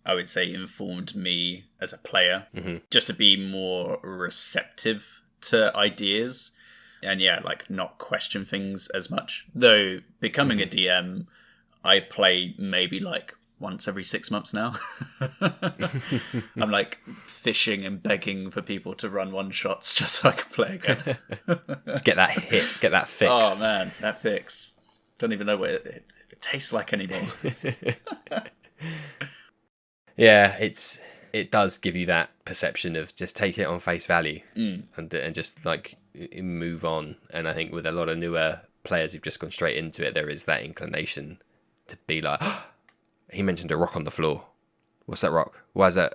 I would say, informed me as a player, just to be more receptive to ideas and like not question things as much. Though becoming a DM, I play maybe like once every 6 months now. I'm like fishing and begging for people to run one shots just so I can play again. Just get that hit, get that fix. Oh man, that fix. Don't even know what it tastes like anymore. Yeah, it does give you that perception of just take it on face value and just like move on. And I think with a lot of newer players who've just gone straight into it, there is that inclination to be like, oh, he mentioned a rock on the floor. What's that rock? Why is there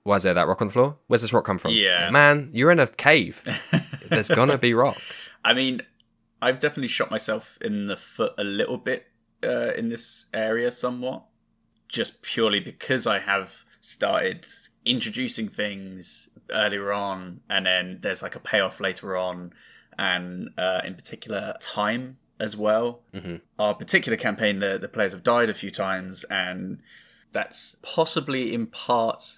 that rock on the floor? Where's this rock come from? Yeah, man, you're in a cave. There's gonna be rocks. I mean, I've definitely shot myself in the foot a little bit in this area somewhat, just purely because I have started introducing things earlier on, and then there's like a payoff later on, and in particular time as well. Our particular campaign, the players have died a few times, and that's possibly in part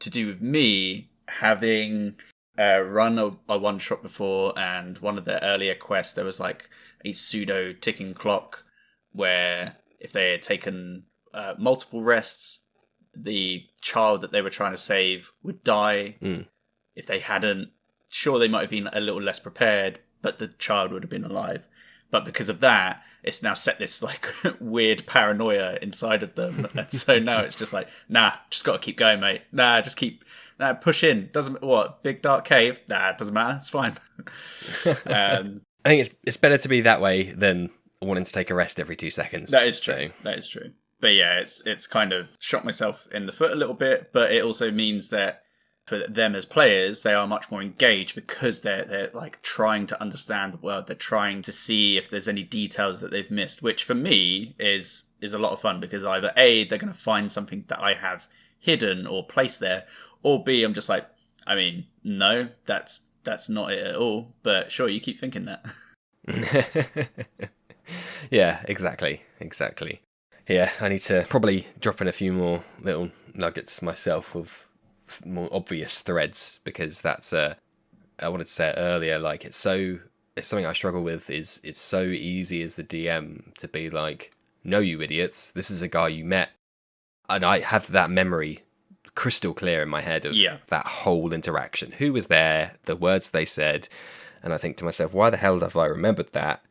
to do with me having run a one-shot before, and one of the earlier quests, there was like a pseudo ticking clock where if they had taken multiple rests, the child that they were trying to save would die. If they hadn't, sure, they might have been a little less prepared, but the child would have been alive. But because of that, it's now set this like weird paranoia inside of them. And so now it's just like, nah, just got to keep going, mate. Nah, just keep, push in. Doesn't, what, big dark cave? Nah, it doesn't matter. It's fine. I think it's better to be that way than wanting to take a rest every 2 seconds. That is true. That is true. But yeah, it's kind of shot myself in the foot a little bit, but it also means that for them as players, they are much more engaged because they're like trying to understand the world. They're trying to see if there's any details that they've missed, which for me is a lot of fun, because either A, they're going to find something that I have hidden or placed there, or B, I'm just like, I mean, no, that's not it at all, but sure, you keep thinking that. Yeah, exactly. Yeah, I need to probably drop in a few more little nuggets myself of more obvious threads, because that's I wanted to say it earlier, like it's something I struggle with. Is it's so easy as the DM to be like, no, you idiots, this is a guy you met, and I have that memory crystal clear in my head of that whole interaction, who was there, the words they said, and I think to myself, why the hell have I remembered that?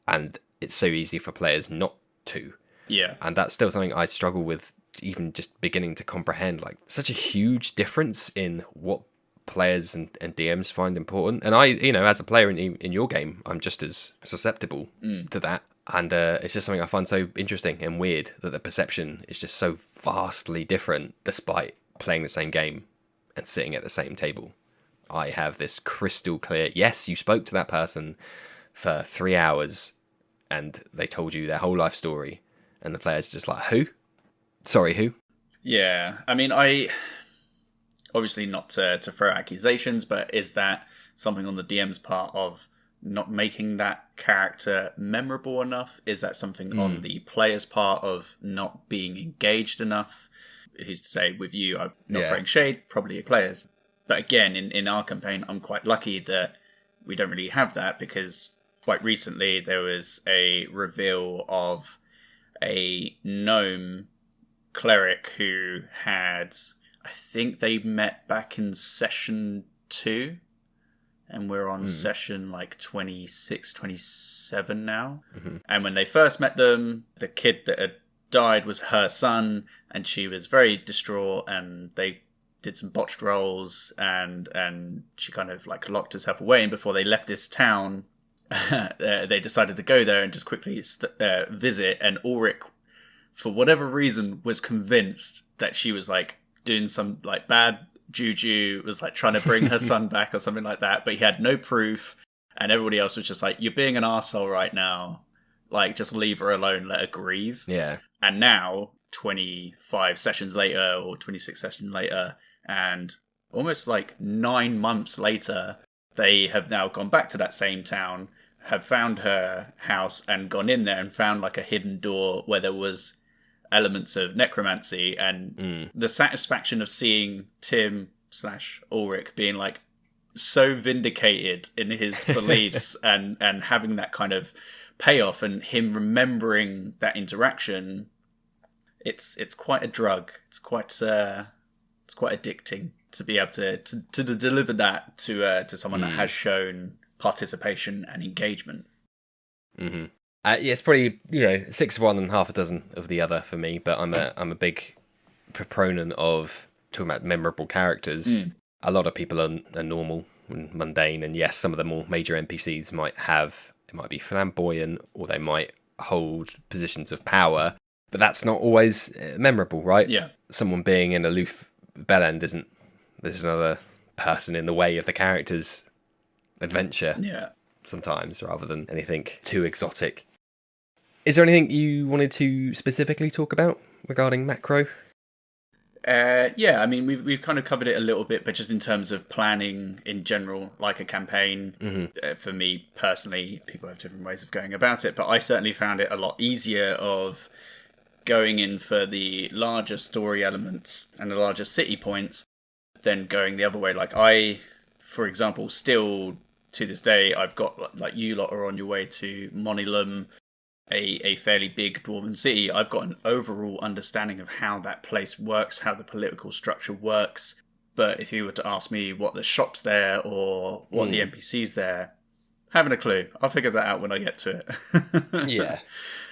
And it's so easy for players not to. Yeah. And that's still something I struggle with, even just beginning to comprehend, like such a huge difference in what players and DMs find important. And I, as a player in your game, I'm just as susceptible to that. And it's just something I find so interesting and weird, that the perception is just so vastly different despite playing the same game and sitting at the same table. I have this crystal clear, yes, you spoke to that person for 3 hours and they told you their whole life story, and the player's just like, who? Sorry, who? Yeah, I mean, I obviously not to throw accusations, but is that something on the DM's part of not making that character memorable enough? Is that something on the player's part of not being engaged enough? Who's to say? With you, I'm not throwing shade, probably your players. But again, in our campaign, I'm quite lucky that we don't really have that because quite recently there was a reveal of a gnome cleric who had, I think they met back in session 2, and we're on session like 26, 27 now. And when they first met them, the kid that had died was her son, and she was very distraught, and they did some botched rolls, and she kind of like locked herself away. And before they left this town, they decided to go there and just quickly visit. And Ulrich, for whatever reason, was convinced that she was like doing some like bad juju, was like trying to bring her son back or something like that. But he had no proof, and everybody else was just like, "You're being an arsehole right now. Like, just leave her alone. Let her grieve." Yeah. And now, 25 sessions later, or 26 sessions later, and almost like 9 months later, they have now gone back to that same town, have found her house, and gone in there and found like a hidden door where there was elements of necromancy. And the satisfaction of seeing Tim/Ulrich being like so vindicated in his beliefs and having that kind of payoff, and him remembering that interaction, it's quite a drug. It's quite addicting to be able to deliver that to someone that has shown participation and engagement. Yeah, it's probably 6 of one and half a dozen of the other for me. But I'm a big proponent of talking about memorable characters. A lot of people are normal and mundane, and yes, some of the more major NPCs might be flamboyant, or they might hold positions of power, but that's not always memorable, right? Yeah. Someone being an aloof bellend isn't. There's another person in the way of the character's adventure. Yeah. Sometimes, rather than anything too exotic. Is there anything you wanted to specifically talk about regarding macro? Yeah, I mean, we've kind of covered it a little bit, but just in terms of planning in general, like a campaign, for me personally, people have different ways of going about it, but I certainly found it a lot easier of going in for the larger story elements and the larger city points than going the other way. Like for example, still to this day, I've got, like, you lot are on your way to Monilum, a fairly big dwarven city. I've got an overall understanding of how that place works, how the political structure works. But if you were to ask me what the shops there or what the NPCs there, haven't a clue. I'll figure that out when I get to it.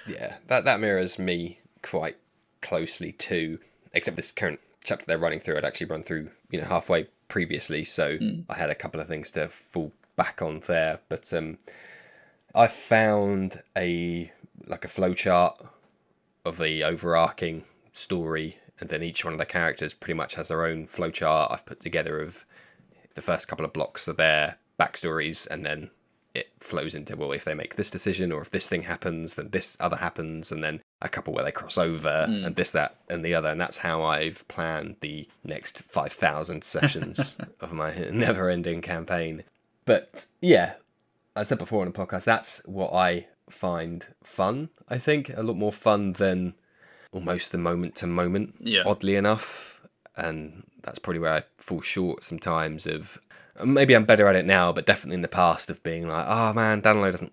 Yeah. That mirrors me quite closely too. Except this current chapter they're running through, I'd actually run through, halfway previously, so I had a couple of things to fall back on there. But I found a flowchart of the overarching story, and then each one of the characters pretty much has their own flowchart I've put together of the first couple of blocks of their backstories, and then it flows into, well, if they make this decision, or if this thing happens, then this other happens, and then a couple where they cross over, and this, that, and the other. And that's how I've planned the next 5,000 sessions of my never-ending campaign. But yeah, I said before on the podcast, that's what I find fun. I think a lot more fun than almost the moment to moment, oddly enough. And that's probably where I fall short sometimes of, maybe I'm better at it now, but definitely in the past, of being like, oh man, Danilo doesn't,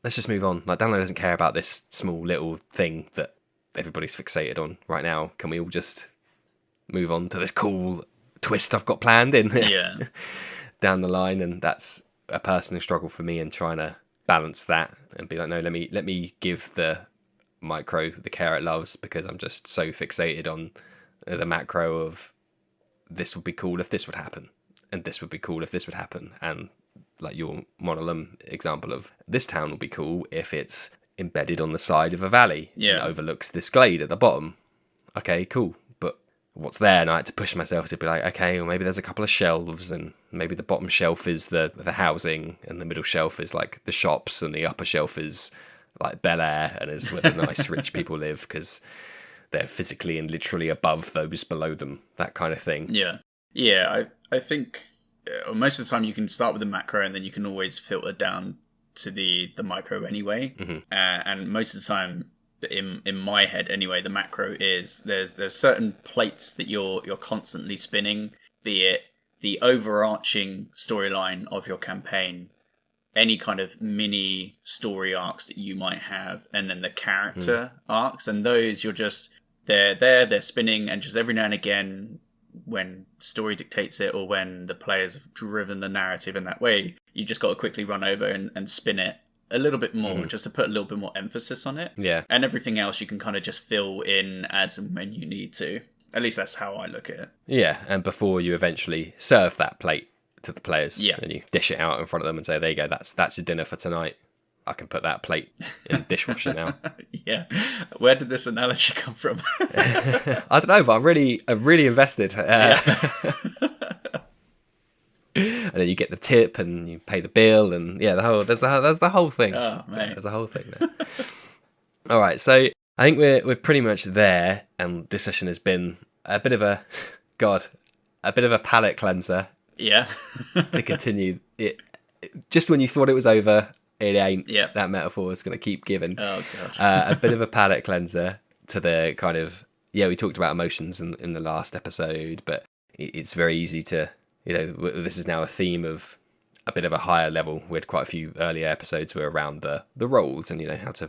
let's just move on. Like, Danilo doesn't care about this small little thing that everybody's fixated on right now. Can we all just move on to this cool twist I've got planned in down the line? And that's a personal struggle for me in trying to balance that and be like, no, let me give the micro the care it loves, because I'm just so fixated on the macro of this would be cool if this would happen, and this would be cool if this would happen. And like your Monolum example of, this town will be cool if it's embedded on the side of a valley and overlooks this glade at the bottom. Okay, cool. But what's there? And I had to push myself to be like, okay, well, maybe there's a couple of shelves, and maybe the bottom shelf is the housing, and the middle shelf is like the shops, and the upper shelf is like Bel Air, and is where the nice rich people live, because they're physically and literally above those below them, that kind of thing. Yeah, I think most of the time you can start with the macro, and then you can always filter down to the micro anyway. And most of the time, in my head anyway, the macro is there's certain plates that you're constantly spinning, be it the overarching storyline of your campaign, any kind of mini story arcs that you might have, and then the character arcs, and those they're spinning, and just every now and again, when story dictates it or when the players have driven the narrative in that way, you just got to quickly run over and spin it a little bit more, just to put a little bit more emphasis on it. Yeah. And everything else you can kind of just fill in as and when you need to. At least that's how I look at it. Yeah, and before you eventually serve that plate to the players, and you dish it out in front of them and say, there you go, that's your dinner for tonight. I can put that plate in the dishwasher now. Yeah. Where did this analogy come from? I don't know, but I'm really invested. And then you get the tip and you pay the bill, and there's the whole thing. Oh, mate. There's a whole thing there. All right, so I think we're pretty much there, and this session has been a bit of a palate cleanser. Yeah. To continue it, just when you thought it was over, it ain't. Yep. That metaphor is going to keep giving. Oh god. A bit of a palate cleanser to the kind of we talked about emotions in the last episode, but it's very easy to this is now a theme of a bit of a higher level. We had quite a few earlier episodes were around the roles and how to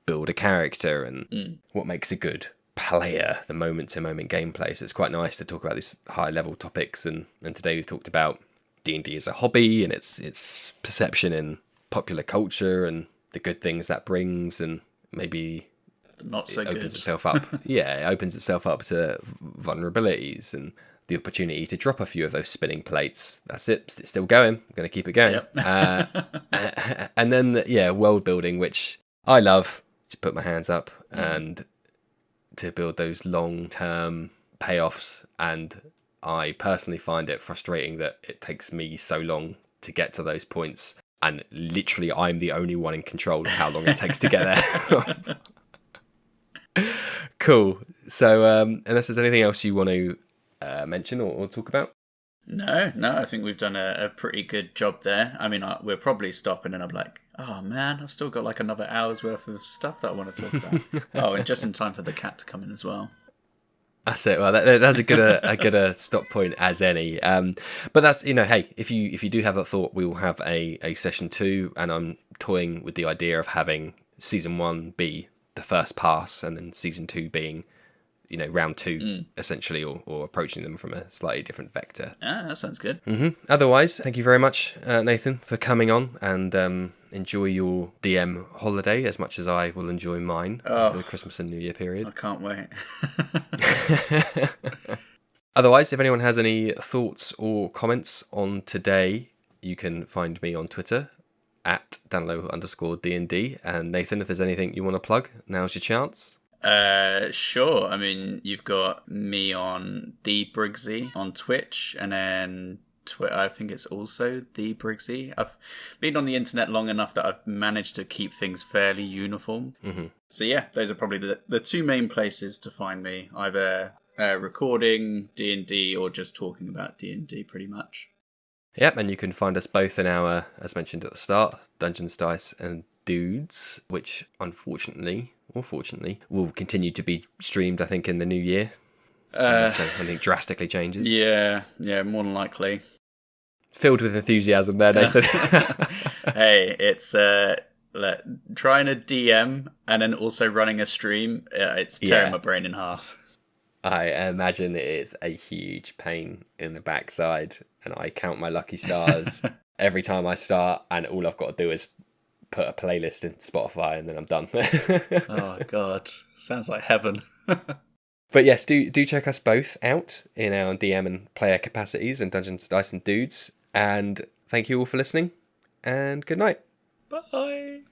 build a character and what makes a good player, the moment to moment gameplay. So it's quite nice to talk about these high level topics, and today we've talked about D&D as a hobby and its perception in popular culture and the good things that brings, and maybe not so it opens good. itself up. It opens itself up to vulnerabilities and the opportunity to drop a few of those spinning plates. That's it. It's still going. I'm going to keep it going. Yep. And then, world building, which I love. Just put my hands up and to build those long-term payoffs. And I personally find it frustrating that it takes me so long to get to those points. And literally, I'm the only one in control of how long it takes to get there. Cool. So, unless there's anything else you want to mention or talk about? No, I think we've done a pretty good job there. I mean, we're probably stopping and I'm like, oh man, I've still got like another hour's worth of stuff that I want to talk about. And just in time for the cat to come in as well. That's it. Well, that's a good stop point as any. But that's hey, if you do have that thought, we will have a session 2, and I'm toying with the idea of having season 1 be the first pass, and then season 2 being round 2 essentially, or approaching them from a slightly different vector. That sounds good. Otherwise, thank you very much, Nathan, for coming on, and enjoy your DM holiday as much as I will enjoy mine for the Christmas and New Year period. I can't wait. Otherwise, if anyone has any thoughts or comments on today, you can find me on Twitter at @Danlo_DND. And Nathan, if there's anything you want to plug, now's your chance. Sure. I mean, you've got me on the Briggsy on Twitch, and then I think it's also the Briggsy. I've been on the internet long enough that I've managed to keep things fairly uniform. So yeah, those are probably the two main places to find me, either recording D&D or just talking about D&D pretty much. Yep, and you can find us both in our, as mentioned at the start, Dungeons, Dice and Dudes, which unfortunately or fortunately will continue to be streamed, I think, in the new year. So I think drastically changes. Yeah, more than likely. Filled with enthusiasm there, Nathan. Hey, it's trying a DM and then also running a stream. It's tearing my brain in half. I imagine it is a huge pain in the backside, and I count my lucky stars every time I start, and all I've got to do is put a playlist in Spotify, and then I'm done. Oh god, sounds like heaven. But yes, do check us both out in our DM and player capacities and Dungeons, Dice and Dudes. And thank you all for listening, and good night. Bye.